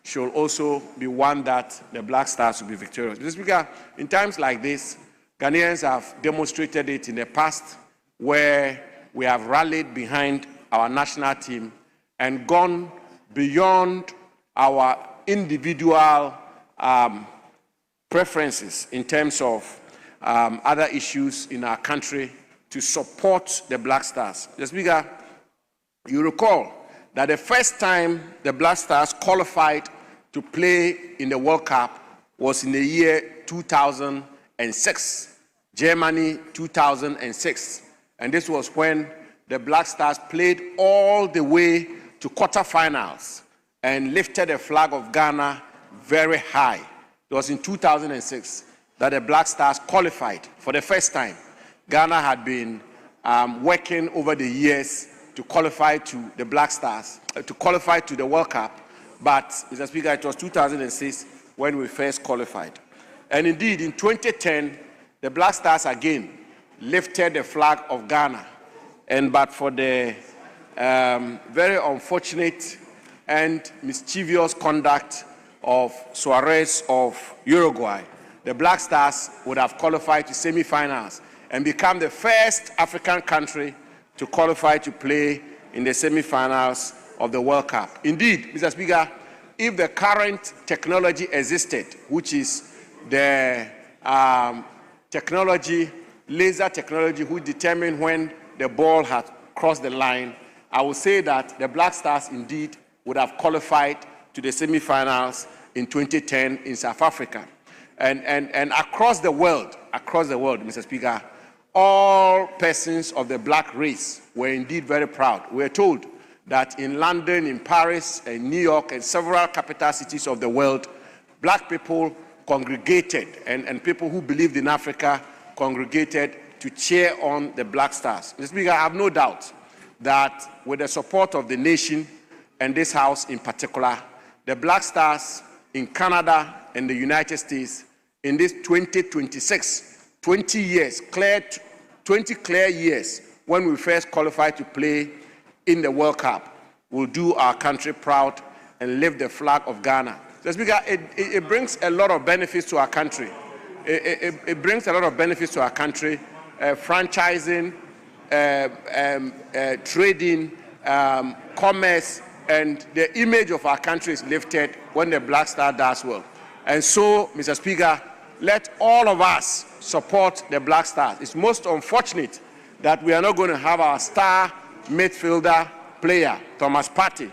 should also be one that the Black Stars will be victorious. Mr. Speaker, in times like this, Ghanaians have demonstrated it in the past where we have rallied behind our national team and gone beyond our individual preferences in terms of other issues in our country to support the Black Stars. Mr. Speaker, you recall that the first time the Black Stars qualified to play in the World Cup was in the year 2006, Germany 2006. And this was when the Black Stars played all the way to quarterfinals and lifted the flag of Ghana very high. It was in 2006 that the Black Stars qualified for the first time. Ghana had been working over the years to qualify to the Black Stars, to qualify to the World Cup. But, Mr. Speaker, it was 2006 when we first qualified. And indeed, in 2010, the Black Stars again lifted the flag of Ghana. But for the very unfortunate and mischievous conduct of Suarez of Uruguay, the Black Stars would have qualified to semi-finals and become the first African country to qualify to play in the semi-finals of the World Cup. Indeed, Mr. Speaker, if the current technology existed, which is the technology, laser technology, which determine when the ball had crossed the line, I would say that the Black Stars indeed would have qualified to the semi-finals in 2010 in South Africa. And across the world, Mr. Speaker, all persons of the black race were indeed very proud. We were told that in London, in Paris, in New York, and several capital cities of the world, black people congregated, and people who believed in Africa congregated to cheer on the Black Stars. Mr. Speaker, I have no doubt that with the support of the nation and this House in particular, the Black Stars in Canada and the United States in this 2026, 20 years, 20 clear years when we first qualified to play in the World Cup, will do our country proud and lift the flag of Ghana. So, Speaker, it brings a lot of benefits to our country. It brings a lot of benefits to our country, franchising, trading, commerce, and the image of our country is lifted when the Black Star does well. And so, Mr. Speaker, let all of us support the Black Stars. It's most unfortunate that we are not going to have our star midfielder player, Thomas Partey,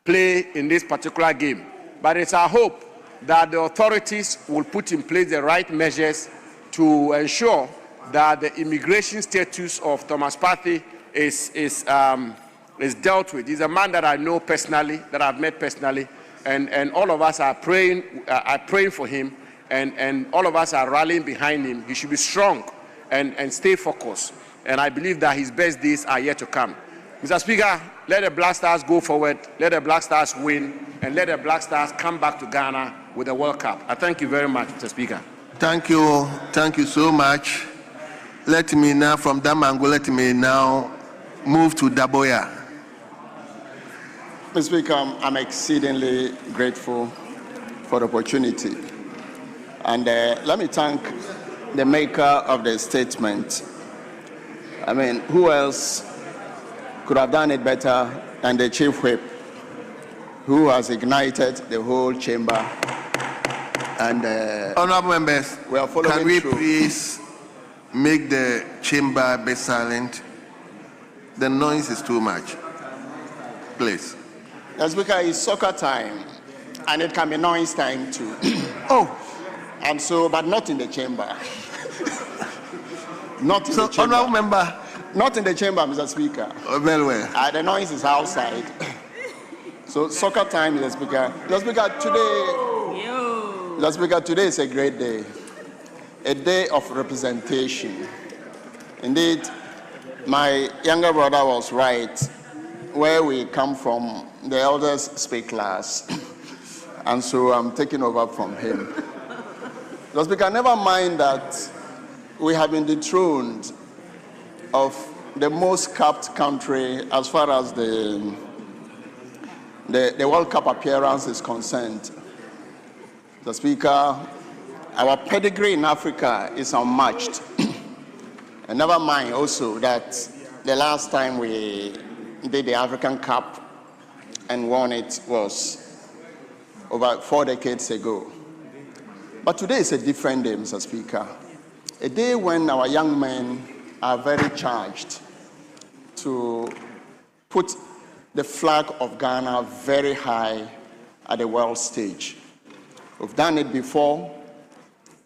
play in this particular game. But it's our hope that the authorities will put in place the right measures to ensure that the immigration status of Thomas Partey is dealt with. He's a man that I know personally, that I've met personally, and all of us are praying for him, and all of us are rallying behind him. He should be strong and stay focused. And I believe that his best days are yet to come. Mr. Speaker, let the Black Stars go forward, let the Black Stars win, and let the Black Stars come back to Ghana with the World Cup. I thank you very much, Mr. Speaker. Thank you so much. Let me now, from Damango, let me now move to Daboya. Mr. Speaker, I'm exceedingly grateful for the opportunity. And let me thank the maker of the statement. I mean, who else could have done it better than the Chief Whip, who has ignited the whole chamber? And honorable members, we are following can we through. Please make the chamber be silent? The noise is too much. Please. Mr. Speaker, it's soccer time, and it can be noise time too. And so, but not in the chamber. Not in the chamber. Honorable member. Not in the chamber, Mr. Speaker. Very well. The noise is outside. So soccer time, Mr. Speaker. Mr. Speaker, today is a great day. A day of representation. Indeed, my younger brother was right. Where we come from, the elders speak last. And so I'm taking over from him. Mr. Speaker, never mind that we have been dethroned of the most capped country as far as the World Cup appearance is concerned. Mr. Speaker, our pedigree in Africa is unmatched. And never mind also that the last time we did the African Cup and won it was over 4 decades ago. But today is a different day, Mr. Speaker. A day when our young men are very charged to put the flag of Ghana very high at the world stage. We've done it before,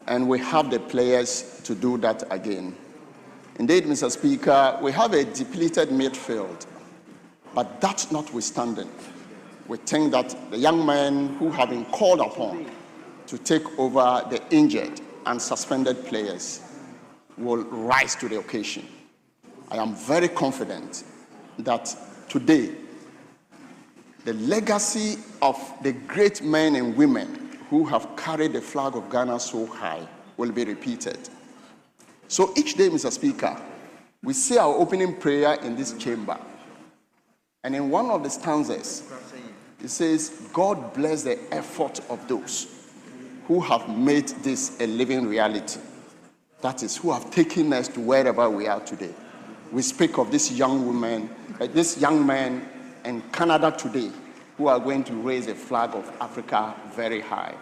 and we have the players to do that again. Indeed, Mr. Speaker, we have a depleted midfield, but that notwithstanding, we think that the young men who have been called upon to take over the injured and suspended players will rise to the occasion. I am very confident that today, the legacy of the great men and women who have carried the flag of Ghana so high will be repeated. So each day, Mr. Speaker, we say our opening prayer in this chamber. And in one of the stanzas, it says, God bless the effort of those who have made this a living reality. That is, who have taken us to wherever we are today. We speak of this young woman, this young man in Canada today, who are going to raise a flag of Africa very high.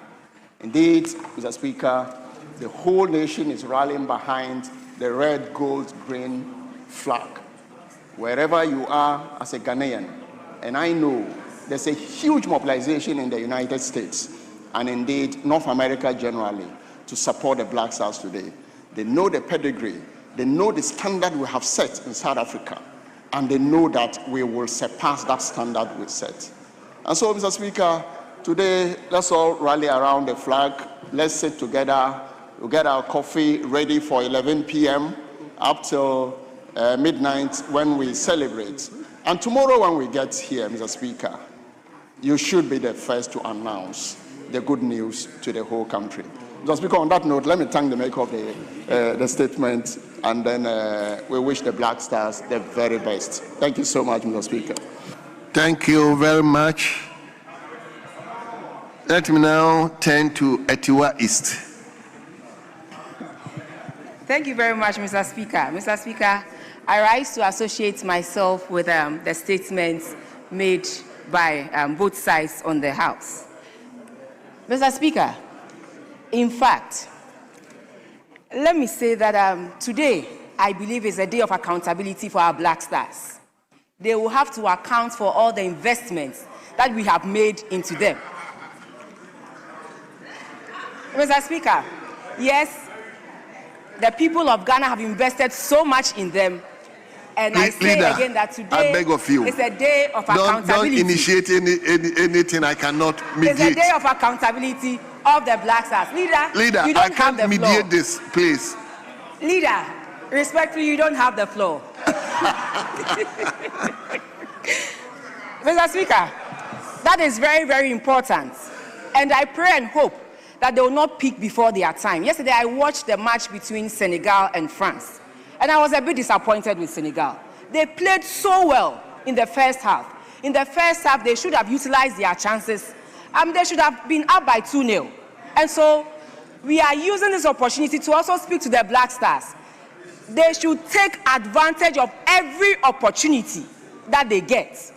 Indeed, Mr. Speaker, the whole nation is rallying behind the red, gold, green flag. Wherever you are as a Ghanaian, and I know there's a huge mobilization in the United States and indeed North America generally to support the Black Stars today. They know the pedigree, they know the standard we have set in South Africa, and they know that we will surpass that standard we set. And so, Mr. Speaker, today, let's all rally around the flag. Let's sit together. We'll get our coffee ready for 11 p.m. up till midnight when we celebrate. And tomorrow when we get here, Mr. Speaker, you should be the first to announce the good news to the whole country. Mr. Speaker, on that note, let me thank the maker of the statement, and then we wish the Black Stars the very best. Thank you so much, Mr. Speaker. Thank you very much. Let me now turn to Etiwa East. Thank you very much, Mr. Speaker. Mr. Speaker, I rise to associate myself with the statements made by both sides on the House. Mr. Speaker, in fact, let me say that today, I believe is a day of accountability for our Black Stars. They will have to account for all the investments that we have made into them. Mr. Speaker, yes, the people of Ghana have invested so much in them, and I say Leader, again that today I beg of you, is a day of accountability. Don't initiate anything I cannot mediate. It's a day of accountability of the Black Stars. Leader, you don't I can't have the mediate floor. this, please. Leader, respectfully, you don't have the floor. Mr. Speaker, that is very, very important. And I pray and hope that they will not peak before their time. Yesterday, I watched the match between Senegal and France, and I was a bit disappointed with Senegal. They played so well in the first half. In the first half, they should have utilized their chances. They should have been up by 2-0. And so, we are using this opportunity to also speak to the Black Stars. They should take advantage of every opportunity that they get.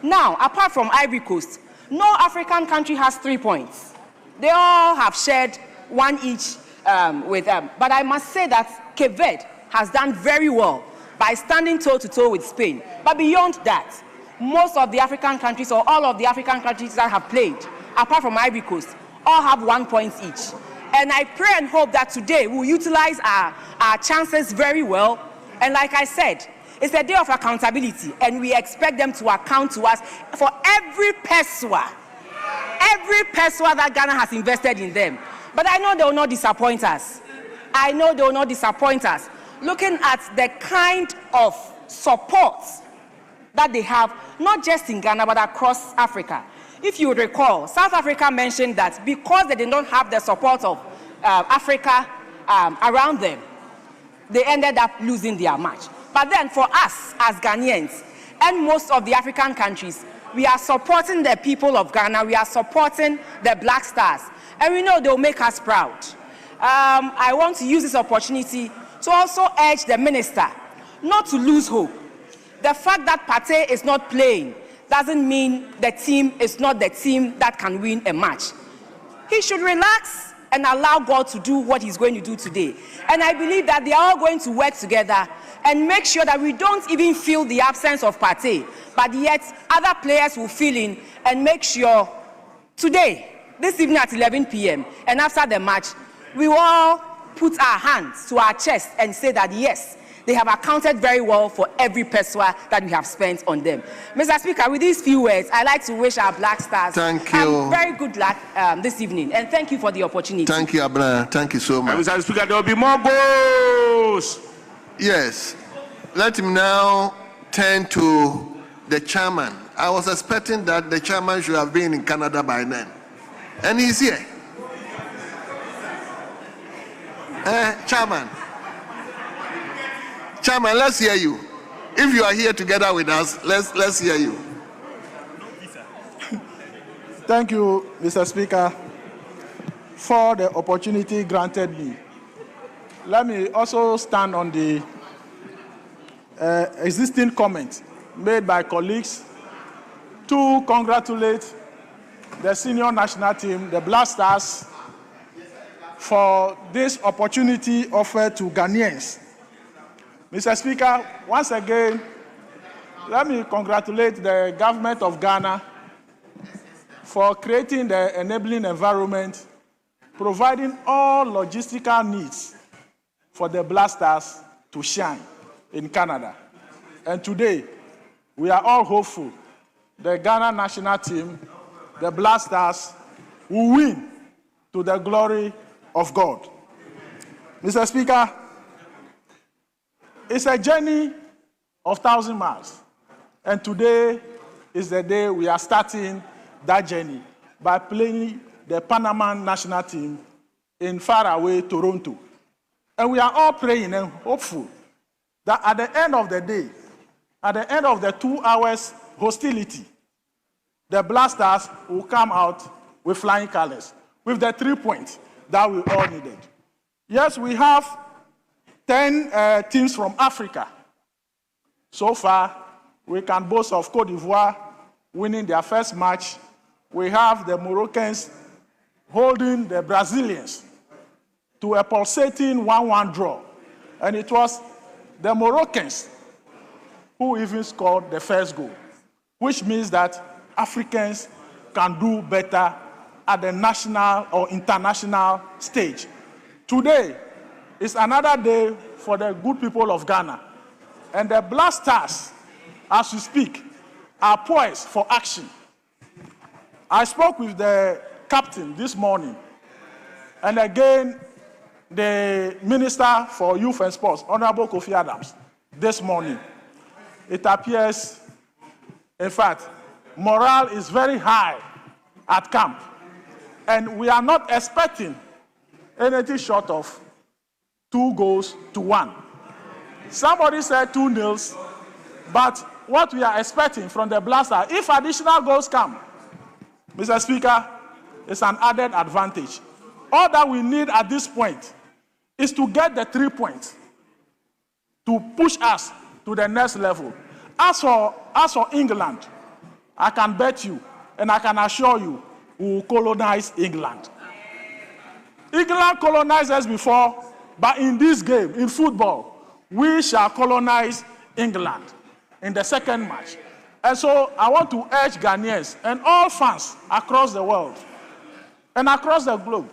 Now, apart from Ivory Coast, no African country has 3 points. They all have shared one each with them. But I must say that Cape Verde has done very well by standing toe-to-toe with Spain. But beyond that, most of the African countries, or all of the African countries that have played, apart from Ivory Coast, all have 1 point each. And I pray and hope that today we'll utilize our chances very well. And like I said, it's a day of accountability, and we expect them to account to us for every peswa that Ghana has invested in them. But I know they will not disappoint us. I know they will not disappoint us. Looking at the kind of support that they have, not just in Ghana, but across Africa. If you recall, South Africa mentioned that because they did not have the support of Africa around them, they ended up losing their match. But then for us as Ghanaians and most of the African countries, we are supporting the people of Ghana, we are supporting the Black Stars, and we know they'll make us proud. I want to use this opportunity to also urge the minister not to lose hope. The fact that Partey is not playing doesn't mean the team is not the team that can win a match. He should relax and allow God to do what he's going to do today. And I believe that they are all going to work together and make sure that we don't even feel the absence of Partey, but yet other players will fill in and make sure today, this evening at 11 p.m. and after the match, we will all put our hands to our chest and say that yes, They have accounted very well for every pesewa that we have spent on them. Mr. Speaker, with these few words, I'd like to wish our Black Stars very good luck this evening, and thank you for the opportunity. Thank you, Abner. Thank you so much. Mr. Speaker, there will be more goals. Yes. Let him now turn to the chairman. I was expecting that the chairman should have been in Canada by then. And he's here. Chairman. Chairman, let's hear you. If you are here together with us, let's hear you. Thank you, Mr. Speaker, for the opportunity granted me. Let me also stand on the existing comment made by colleagues to congratulate the senior national team, the Black Stars, for this opportunity offered to Ghanaians. Mr. Speaker, once again, let me congratulate the government of Ghana for creating the enabling environment, providing all logistical needs for the Black Stars to shine in Canada. And today, we are all hopeful the Ghana national team, the Black Stars, will win to the glory of God. Mr. Speaker, it's a journey of 1,000 miles. And today is the day we are starting that journey by playing the Panama national team in faraway Toronto. And we are all praying and hopeful that at the end of the day, at the end of the 2 hours hostility, the Black Stars will come out with flying colors, with the 3 points that we all needed. Yes, we have 10 teams from Africa. So far, we can boast of Cote d'Ivoire winning their first match. We have the Moroccans holding the Brazilians to a pulsating 1-1 draw. And it was the Moroccans who even scored the first goal, which means that Africans can do better at the national or international stage. Today is another day for the good people of Ghana. And the Black Stars, as we speak, are poised for action. I spoke with the captain this morning, and again, the Minister for Youth and Sports, Honorable Kofi Adams, this morning. It appears, in fact, morale is very high at camp, and we are not expecting anything short of 2-1. Somebody said 2-0, but what we are expecting from the Black Stars, if additional goals come, Mr. Speaker, it's an added advantage. All that we need at this point is to get the 3 points to push us to the next level. As for England, I can bet you and I can assure you we will colonize England. England colonized us before, but in this game, in football, we shall colonize England in the second match. And so I want to urge Ghanaians and all fans across the world and across the globe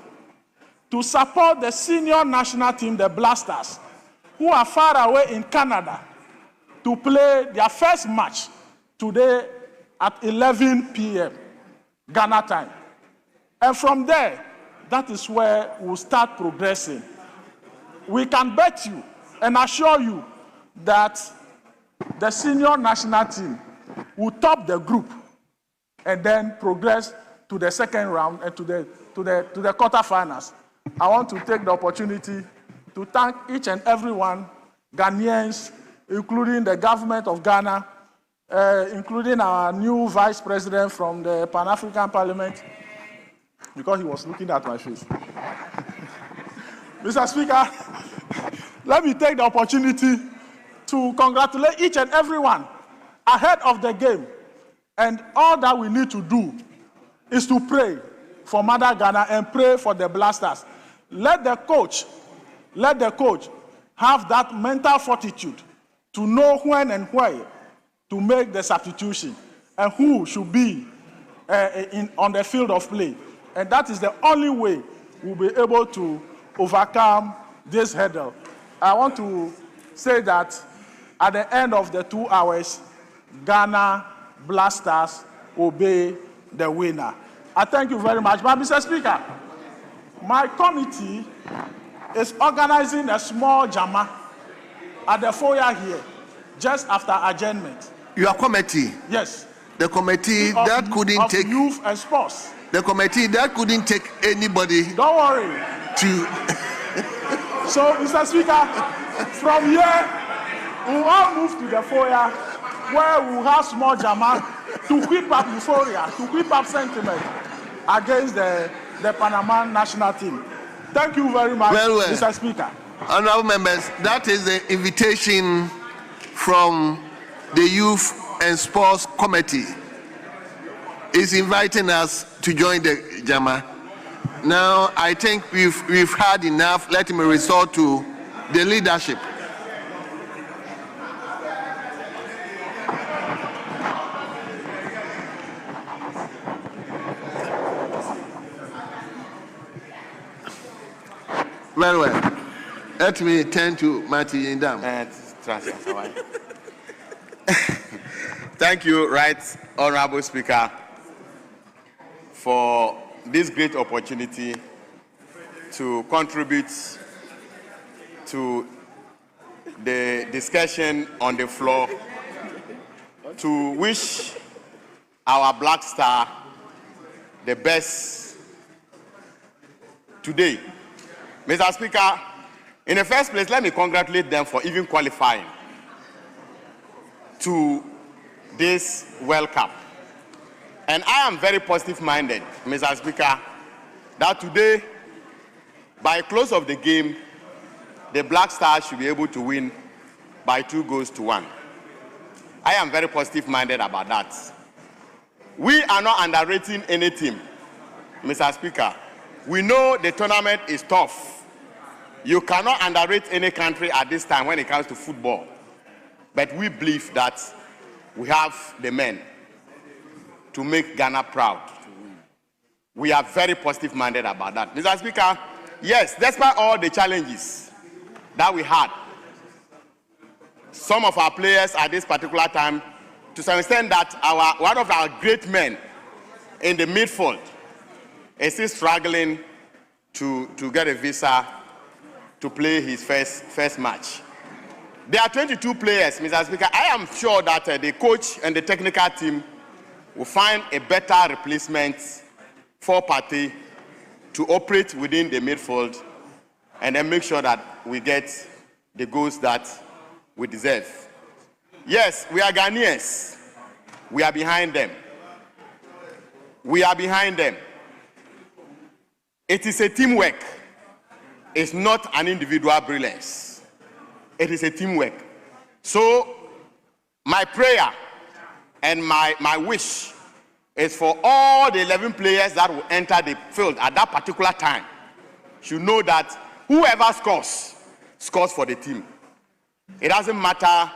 to support the senior national team, the Black Stars, who are far away in Canada to play their first match today at 11 p.m. Ghana time. And from there, that is where we'll start progressing. We can bet you and assure you that the senior national team will top the group and then progress to the second round and to the quarterfinals. I want to take the opportunity to thank each and everyone, Ghanaians, including the government of Ghana, including our new vice president from the Pan-African Parliament, because he was looking at my face. Mr. Speaker, let me take the opportunity to congratulate each and everyone ahead of the game. And all that we need to do is to pray for Mother Ghana and pray for the Black Stars. Let the coach have that mental fortitude to know when and where to make the substitution and who should be on the field of play. And that is the only way we'll be able to overcome this hurdle. I want to say that at the end of the 2 hours, Ghana Black Stars will be the winner. I thank you very much. But Mr. Speaker, my committee is organizing a small jama at the foyer here, just after adjournment. Your committee? Yes. The committee that couldn't take youth and sports. The committee that couldn't take anybody. Don't worry. So, Mr. Speaker, from here, we'll all move to the foyer where we'll have small jama to whip up euphoria, to whip up sentiment against the Panama national team. Thank you very much, Mr. Speaker. Honorable members, that is the invitation from the Youth and Sports Committee. Is inviting us to join the JAMA. Now, I think we've had enough. Let me resort to the leadership. Very well. Let me turn to Marty Indam. Thank you, Right Honorable Speaker, for this great opportunity to contribute to the discussion on the floor, to wish our Black Star the best today. Mr. Speaker, in the first place, let me congratulate them for even qualifying to this World Cup. And I am very positive-minded, Mr. Speaker, that today, by close of the game, the Black Stars should be able to win by 2-1. I am very positive-minded about that. We are not underrating any team, Mr. Speaker. We know the tournament is tough. You cannot underrate any country at this time when it comes to football. But we believe that we have the men to make Ghana proud. We are very positive-minded about that. Mr. Speaker, yes, despite all the challenges that we had, some of our players at this particular time, to some extent that one of our great men in the midfield is still struggling to get a visa to play his first match. There are 22 players, Mr. Speaker. I am sure that the coach and the technical team will find a better replacement for Partey to operate within the midfield and then make sure that we get the goals that we deserve. Yes, we are Ghanaians. We are behind them. We are behind them. It is a teamwork. It's not an individual brilliance. It is a teamwork. So my prayer and my wish is for all the 11 players that will enter the field at that particular time should know that whoever scores for the team. It doesn't matter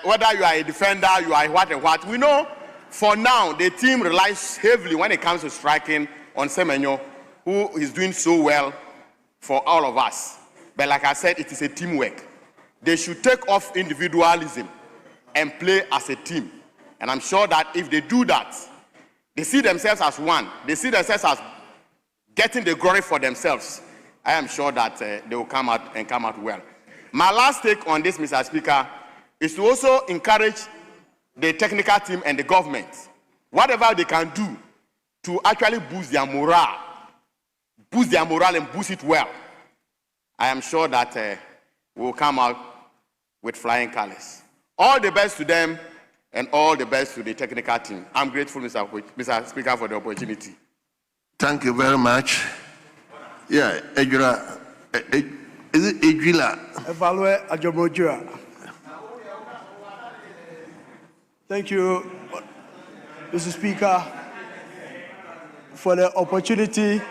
whether you are a defender, you are what. We know for now the team relies heavily when it comes to striking on Semenyo, who is doing so well for all of us. But like I said, it is a teamwork. They should take off individualism and play as a team. And I'm sure that if they do that, they see themselves as one. They see themselves as getting the glory for themselves. I am sure that they will come out well. My last take on this, Mr. Speaker, is to also encourage the technical team and the government, whatever they can do to actually boost their morale and boost it well. I am sure that we will come out with flying colors. All the best to them and all the best to the technical team. I'm grateful, Mr. Speaker, for the opportunity. Thank you very much. Yeah, Ejula. Is it Ejula? Evaluate Ajomojua. Thank you, Mr. Speaker, for the opportunity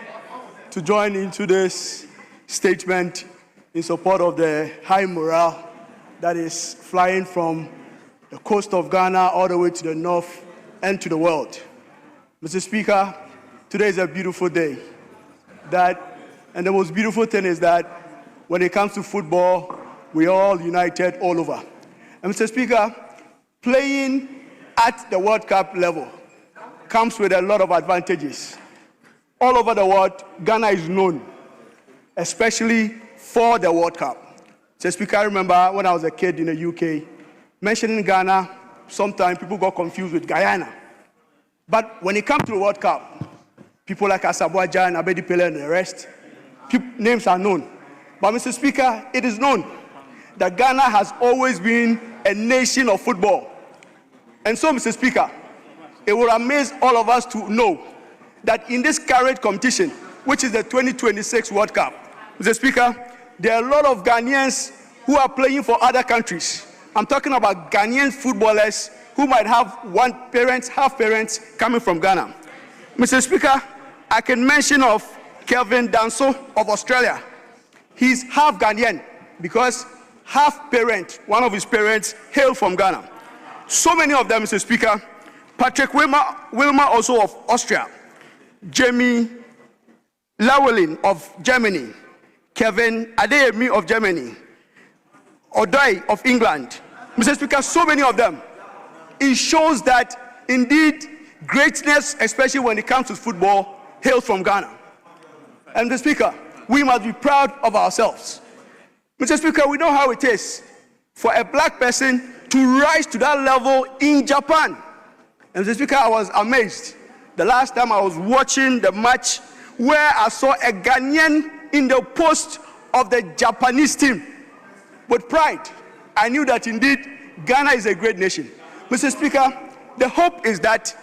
to join into this statement in support of the high morale that is flying from the coast of Ghana all the way to the north and to the world. Mr. Speaker, today is a beautiful day. And the most beautiful thing is that when it comes to football, we all united all over. And Mr. Speaker, playing at the World Cup level comes with a lot of advantages. All over the world, Ghana is known, especially for the World Cup. Mr. Speaker, I remember when I was a kid in the UK, mentioning Ghana, sometimes people got confused with Guyana. But when it comes to the World Cup, people like Asamoah Gyan, Abedi Pele, and the rest, names are known. But Mr. Speaker, it is known that Ghana has always been a nation of football. And so, Mr. Speaker, it will amaze all of us to know that in this current competition, which is the 2026 World Cup, Mr. Speaker, there are a lot of Ghanaians who are playing for other countries. I'm talking about Ghanaian footballers who might have half parents coming from Ghana. Mr. Speaker, I can mention of Kelvin Danso of Australia. He's half Ghanaian because half parent, one of his parents, hail from Ghana. So many of them, Mr. Speaker. Patrick Wilmer also of Austria. Jamie Lawelin of Germany. Kevin Adeyemi of Germany. Odoi of England. Mr. Speaker, so many of them. It shows that indeed greatness, especially when it comes to football, hails from Ghana. And Mr. Speaker, we must be proud of ourselves. Mr. Speaker, we know how it is for a black person to rise to that level in Japan. And Mr. Speaker, I was amazed the last time I was watching the match where I saw a Ghanaian in the post of the Japanese team. With pride, I knew that indeed Ghana is a great nation. Mr. Speaker, the hope is that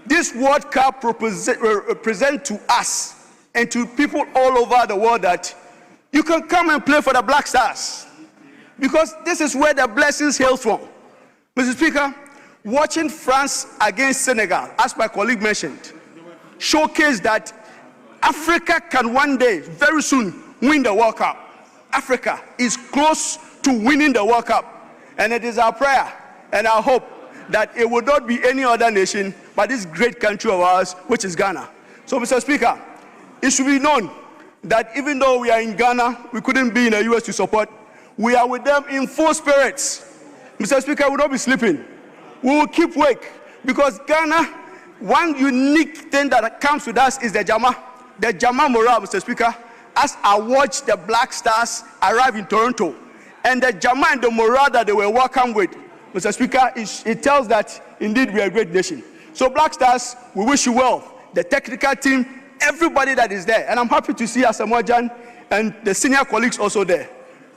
this World Cup represent to us and to people all over the world that you can come and play for the Black Stars because this is where the blessings hail from. Mr. Speaker, watching France against Senegal, as my colleague mentioned, showcased that Africa can one day, very soon, win the World Cup. Africa is close to winning the World Cup, and it is our prayer and our hope that it will not be any other nation but this great country of ours, which is Ghana. So, Mr. Speaker, it should be known that even though we are in Ghana, we couldn't be in the US to support, we are with them in full spirits. Mr. Speaker, we will not be sleeping. We will keep awake because Ghana, one unique thing that comes with us is the Jama morale, Mr. Speaker, as I watched the Black Stars arrive in Toronto. And the Jama and the morale that they were welcomed with, Mr. Speaker, it tells that indeed we are a great nation. So Black Stars, we wish you well. The technical team, everybody that is there. And I'm happy to see Asamoah Gyan and the senior colleagues also there.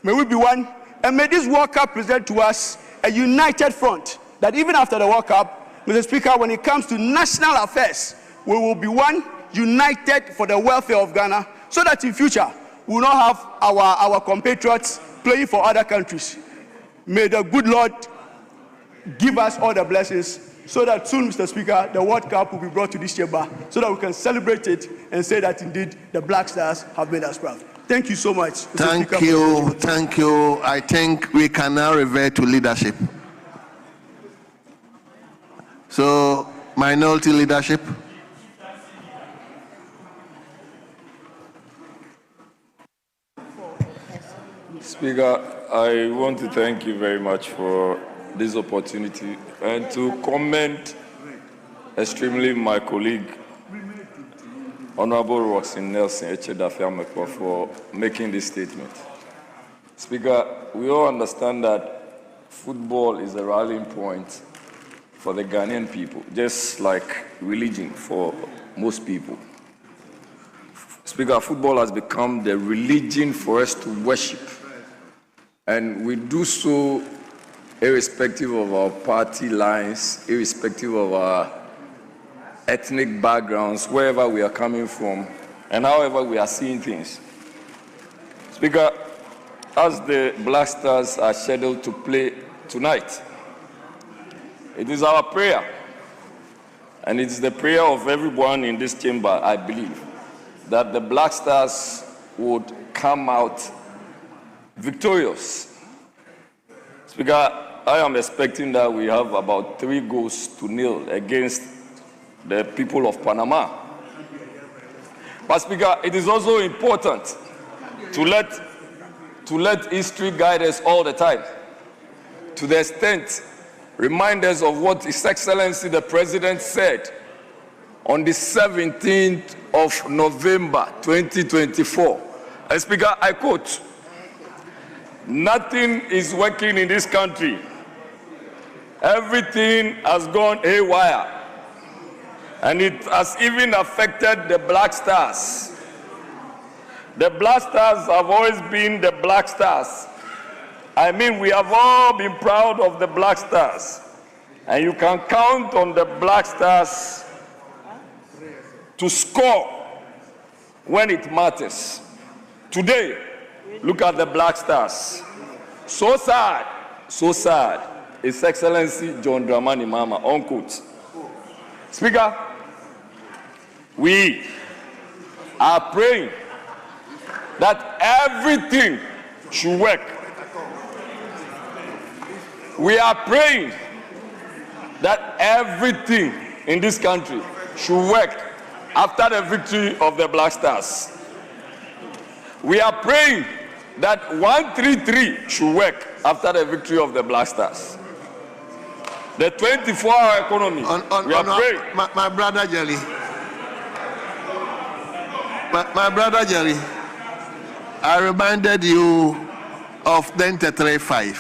May we be one, and may this World Cup present to us a united front, that even after the World Cup, Mr. Speaker, when it comes to national affairs, we will be one, united for the welfare of Ghana, so that in future, we will not have our compatriots playing for other countries. May the good Lord give us all the blessings, so that soon, Mr. Speaker, the World Cup will be brought to this chamber, so that we can celebrate it and say that indeed the Black Stars have made us proud. Thank you so much, Mr. Speaker. Thank you. I think we can now revert to leadership. So, minority leadership. Speaker, I want to thank you very much for this opportunity and to commend extremely my colleague, Honorable Roxanne Nelson Echedafiamekwa, for making this statement. Speaker, we all understand that football is a rallying point for the Ghanaian people, just like religion for most people. Speaker, football has become the religion for us to worship, and we do so irrespective of our party lines, irrespective of our ethnic backgrounds, wherever we are coming from, and however we are seeing things. Speaker, as the Black Stars are scheduled to play tonight, it is our prayer, and it is the prayer of everyone in this chamber, I believe, that the Black Stars would come out victorious. Speaker, I am expecting that we have about 3-0 against the people of Panama. But Speaker, it is also important to to let history guide us all the time. To the extent, remind us of what His Excellency the President said on the 17th of November 2024. Speaker, I quote, "Nothing is working in this country. Everything has gone haywire, and it has even affected the Black Stars. The Black Stars have always been the Black Stars. I mean, we have all been proud of the Black Stars, and you can count on the Black Stars to score when it matters. Today, look at the Black Stars. So sad, so sad. His Excellency John Dramani Mahama, unquote." Speaker, we are praying that everything should work. We are praying that everything in this country should work after the victory of the Black Stars. We are praying that 133 should work after the victory of the Black Stars. The 24-hour economy, we are praying. My brother Jerry. My brother Jerry, I reminded you of 10-3-5.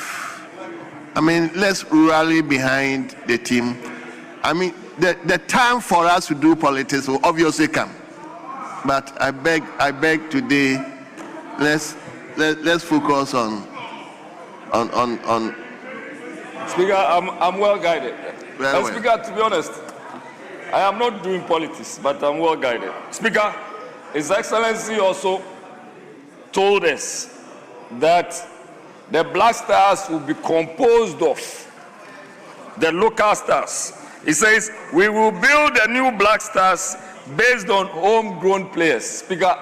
I mean, let's rally behind the team. I mean, the time for us to do politics will obviously come. But I beg today, let's focus on. Speaker, I'm well guided. Well. Speaker, to be honest, I am not doing politics, but I'm well guided. Speaker, His Excellency also told us that the Black Stars will be composed of the local stars. He says, "We will build the new Black Stars based on homegrown players." Speaker,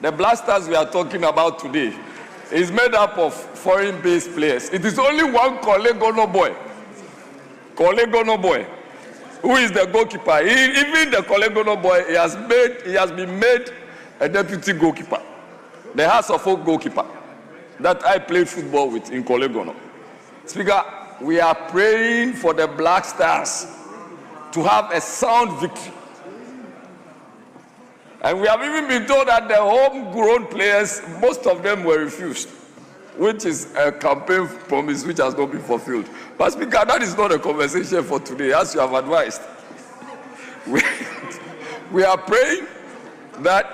the Black Stars we are talking about today is made up of foreign-based players. It is only one Kolegono boy, who is the goalkeeper. Even the Kolegono boy, he has been made a deputy goalkeeper, the House of Folk goalkeeper that I played football with in Kolegono. Speaker, we are praying for the Black Stars to have a sound victory. And we have even been told that the homegrown players, most of them were refused, which is a campaign promise which has not been fulfilled. But Speaker, that is not a conversation for today, as you have advised. We are praying that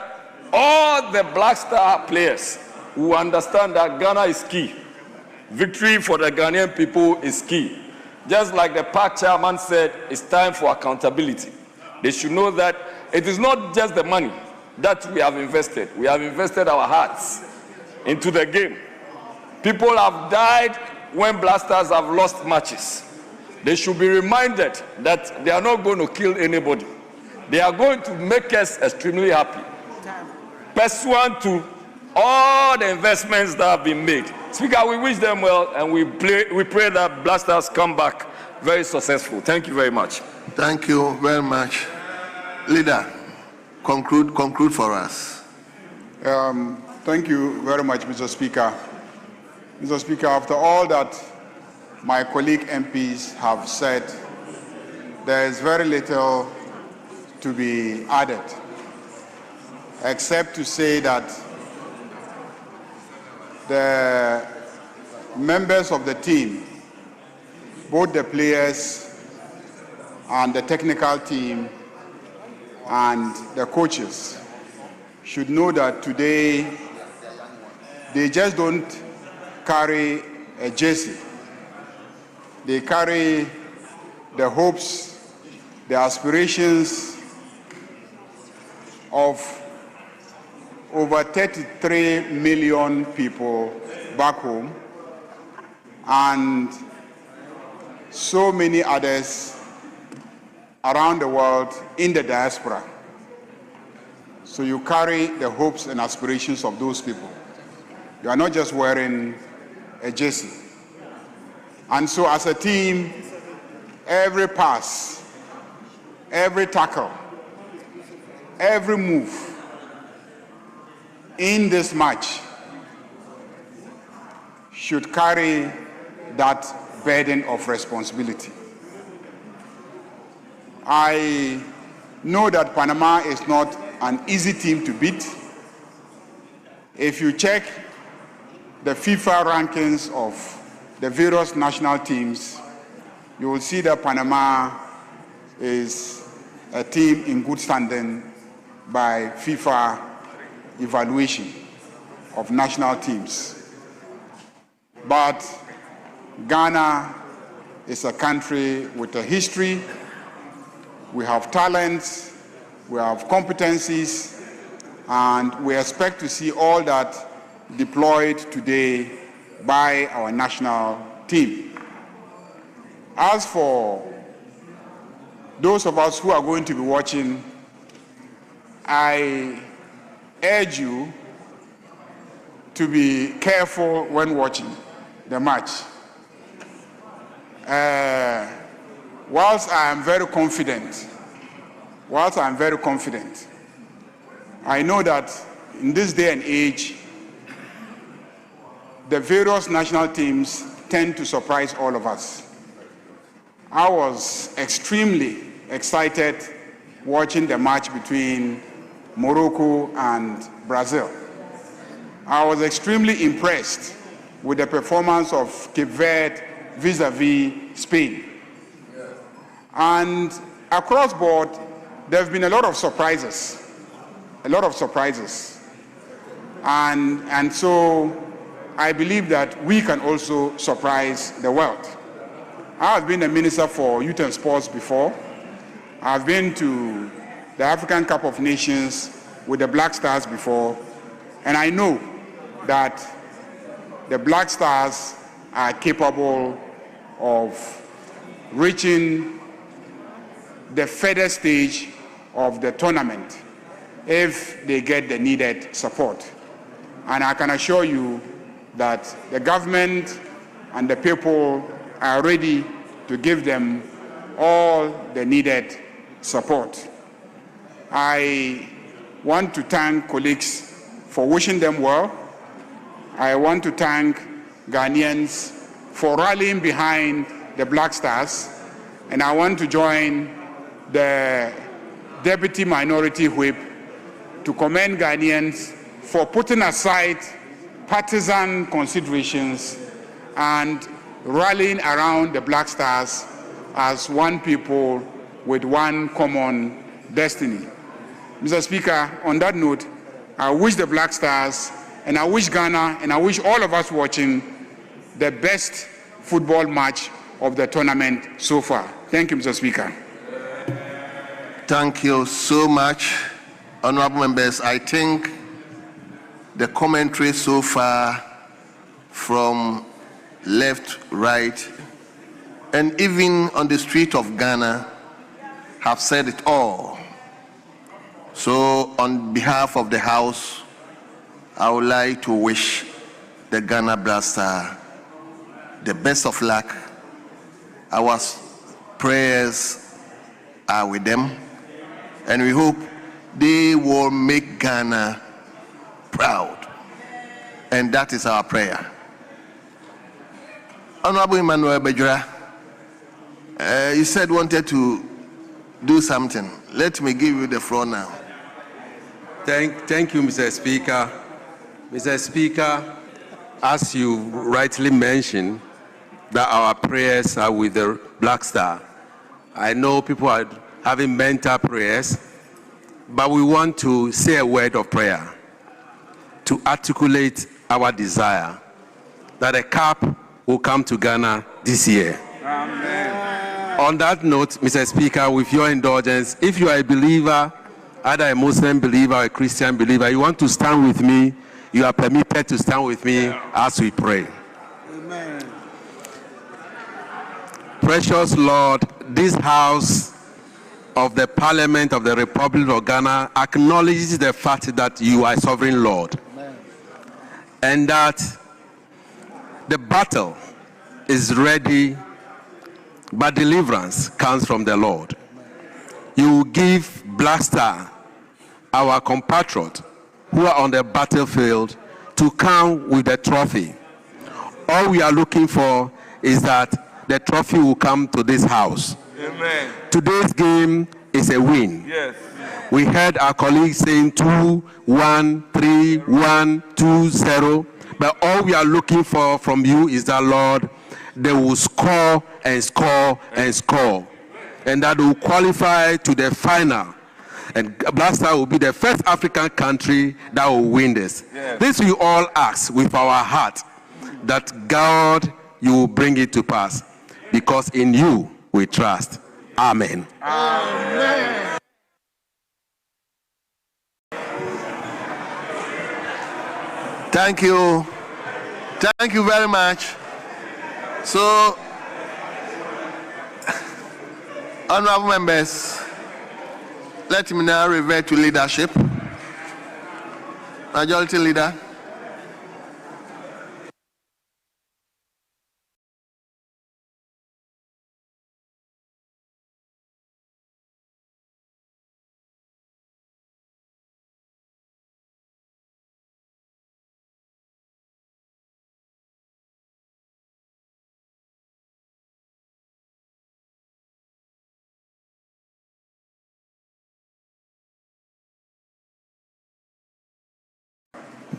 all the Black Star players who understand that Ghana is key, victory for the Ghanaian people is key. Just like the park chairman said, it's time for accountability. They should know that it is not just the money that we have invested. We have invested our hearts into the game. People have died when Black Stars have lost matches. They should be reminded that they are not going to kill anybody. They are going to make us extremely happy, pursuant to all the investments that have been made. Speaker, we wish them well, and we pray that Black Stars come back very successful. Thank you very much. Thank you very much. Leader, conclude for us. Thank you very much, Mr. Speaker. Mr. Speaker, after all that my colleague MPs have said, there is very little to be added, except to say that the members of the team, both the players and the technical team and the coaches, should know that today they just don't carry a jersey. They carry the hopes, the aspirations of over 33 million people back home and so many others around the world in the diaspora. So you carry the hopes and aspirations of those people. You are not just wearing a jersey. And so as a team, every pass, every tackle, every move in this match should carry that burden of responsibility. I know that Panama is not an easy team to beat. If you check the FIFA rankings of the various national teams, you will see that Panama is a team in good standing by FIFA evaluation of national teams. But Ghana is a country with a history. We have talents, we have competencies, and we expect to see all that deployed today by our national team. As for those of us who are going to be watching, I urge you to be careful when watching the match. Whilst I am very confident, I know that in this day and age, the various national teams tend to surprise all of us. I was extremely excited watching the match between Morocco and Brazil. I was extremely impressed with the performance of Cape Verde vis-à-vis Spain. And across board, there have been a lot of surprises. And so I believe that we can also surprise the world. I have been a minister for youth and sports before. I've been to the African Cup of Nations with the Black Stars before, and I know that the Black Stars are capable of reaching the further stage of the tournament if they get the needed support. And I can assure you that the government and the people are ready to give them all the needed support. I want to thank colleagues for wishing them well. I want to thank Ghanaians for rallying behind the Black Stars, and I want to join the Deputy Minority Whip to commend Ghanaians for putting aside partisan considerations and rallying around the Black Stars as one people with one common destiny. Mr. Speaker, on that note, I wish the Black Stars, and I wish Ghana, and I wish all of us watching the best football match of the tournament so far. Thank you, Mr. Speaker. Thank you so much, honorable members. I think the commentary so far from left, right, and even on the street of Ghana have said it all. So on behalf of the House, I would like to wish the Ghana Black Star the best of luck. Our prayers are with them, and we hope they will make Ghana proud. And that is our prayer. Honorable Emmanuel Bajura, you said wanted to do something. Let me give you the floor now. Thank you, Mr. Speaker. Mr. Speaker, as you rightly mentioned, that our prayers are with the Black Star. I know people are having mental prayers, but we want to say a word of prayer to articulate our desire that a cup will come to Ghana this year. Amen. On that note, Mr. Speaker, with your indulgence, if you are a believer, either a Muslim believer or a Christian believer, you want to stand with me, you are permitted to stand with me as we pray. Amen. Precious Lord, this house of the Parliament of the Republic of Ghana acknowledges the fact that you are sovereign Lord. Amen. And that the battle is ready, but deliverance comes from the Lord. You give Black Star, our compatriot, who are on the battlefield, to come with the trophy. all we are looking for is that the trophy will come to this house. Amen. Today's game is a win. Yes. We heard our colleagues saying 2-1, 3-1, 2-0. But all we are looking for from you is that, Lord, they will score and score and score. And that will qualify to the final. And Black Star will be the first African country that will win this. Yes. This we all ask with our heart, that God, you will bring it to pass. Because in you we trust. Amen. Amen. Thank you. Thank you very much. So, honorable members, let me now revert to leadership. Majority Leader.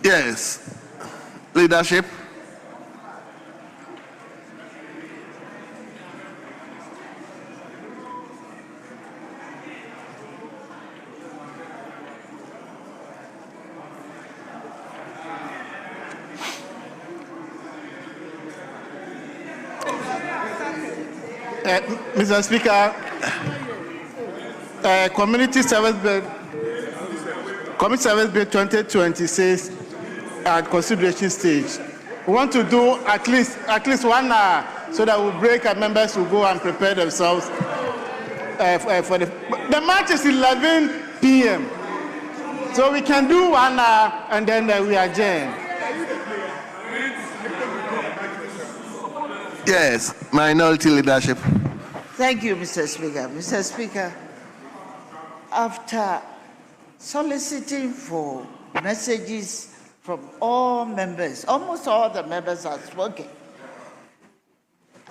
Yes. Leadership. Mr. Speaker, Community Service Bill 2026 at consideration stage. We want to do at least 1 hour so that we break and members will go and prepare themselves for the match is 11 p.m. So we can do 1 hour and then we adjourn. Yes, minority leadership. Thank you, Mr. Speaker. Mr. Speaker, after soliciting for messages from all members, almost all the members have spoken,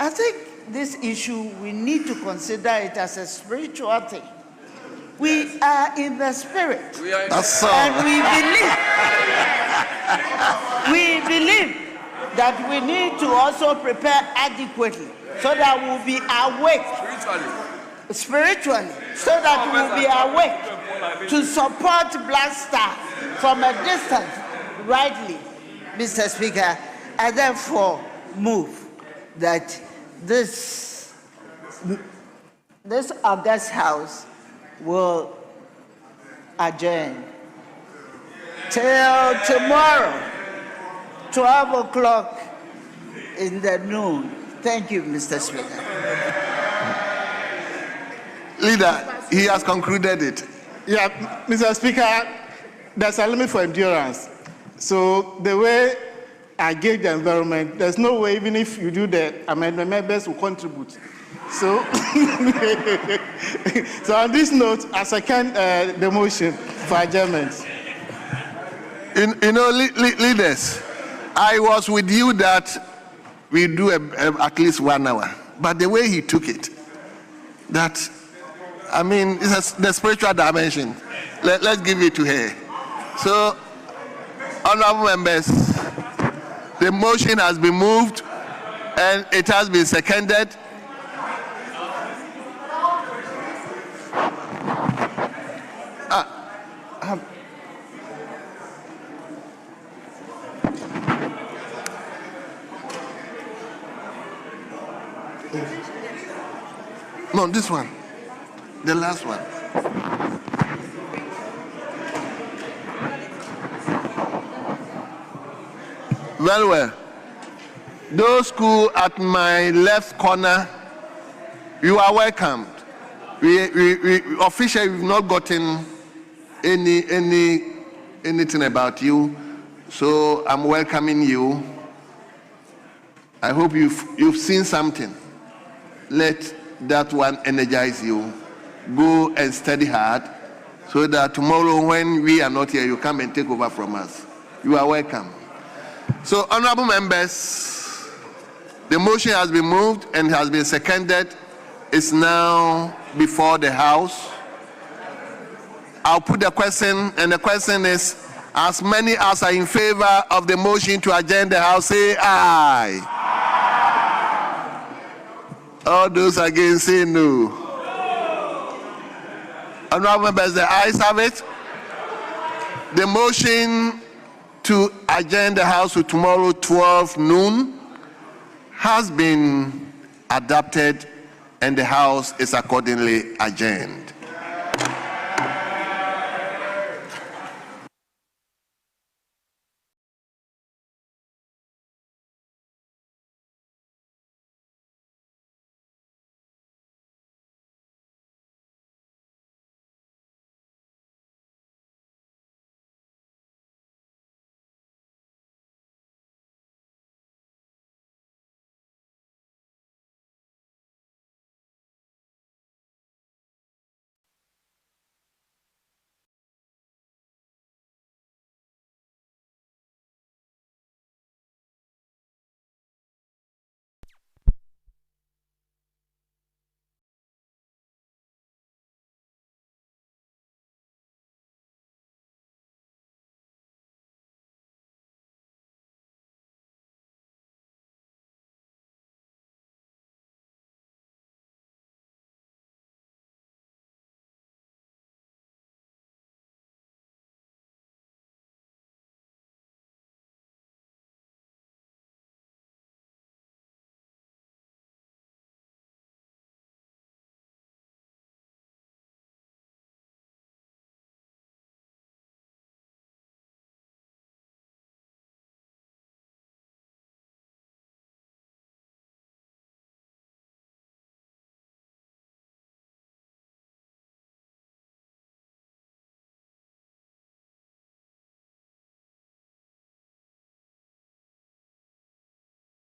I think this issue, we need to consider it as a spiritual thing. We are in the spirit. And we believe that we need to also prepare adequately so that we'll be awake spiritually, so that we'll be awake to support Black Star from a distance, rightly, Mr. Speaker. I therefore move that this August House will adjourn till tomorrow, 12 o'clock in the noon. Thank you, Mr. Speaker. Leader, he has concluded it. Yeah, Mr. Speaker, there's a limit for endurance. So the way I gauge the environment, there's no way, even if you do that, amendment members will contribute. So, so on this note, I second the motion for adjournment. You know, leaders, I was with you that we do at least 1 hour. But the way he took it, that, I mean, it's the spiritual dimension. Let's give it to her. So, honorable members, the motion has been moved and it has been seconded. No, this one. The last one. Very well. Those who at my left corner, you are welcomed. We officially we've not gotten anything about you, so I'm welcoming you. I hope you've seen something. Let that one energize you. Go and study hard so that tomorrow when we are not here, you come and take over from us. You are welcome. So, honorable members, The motion has been moved and has been seconded. It's now before the House. I'll put the question, and the question is, as many as are in favor of the motion to adjourn the House, say aye. All those against, say no. Honorable members, the ayes have it. The motion to adjourn the House to tomorrow 12 noon has been adopted, and the House is accordingly adjourned.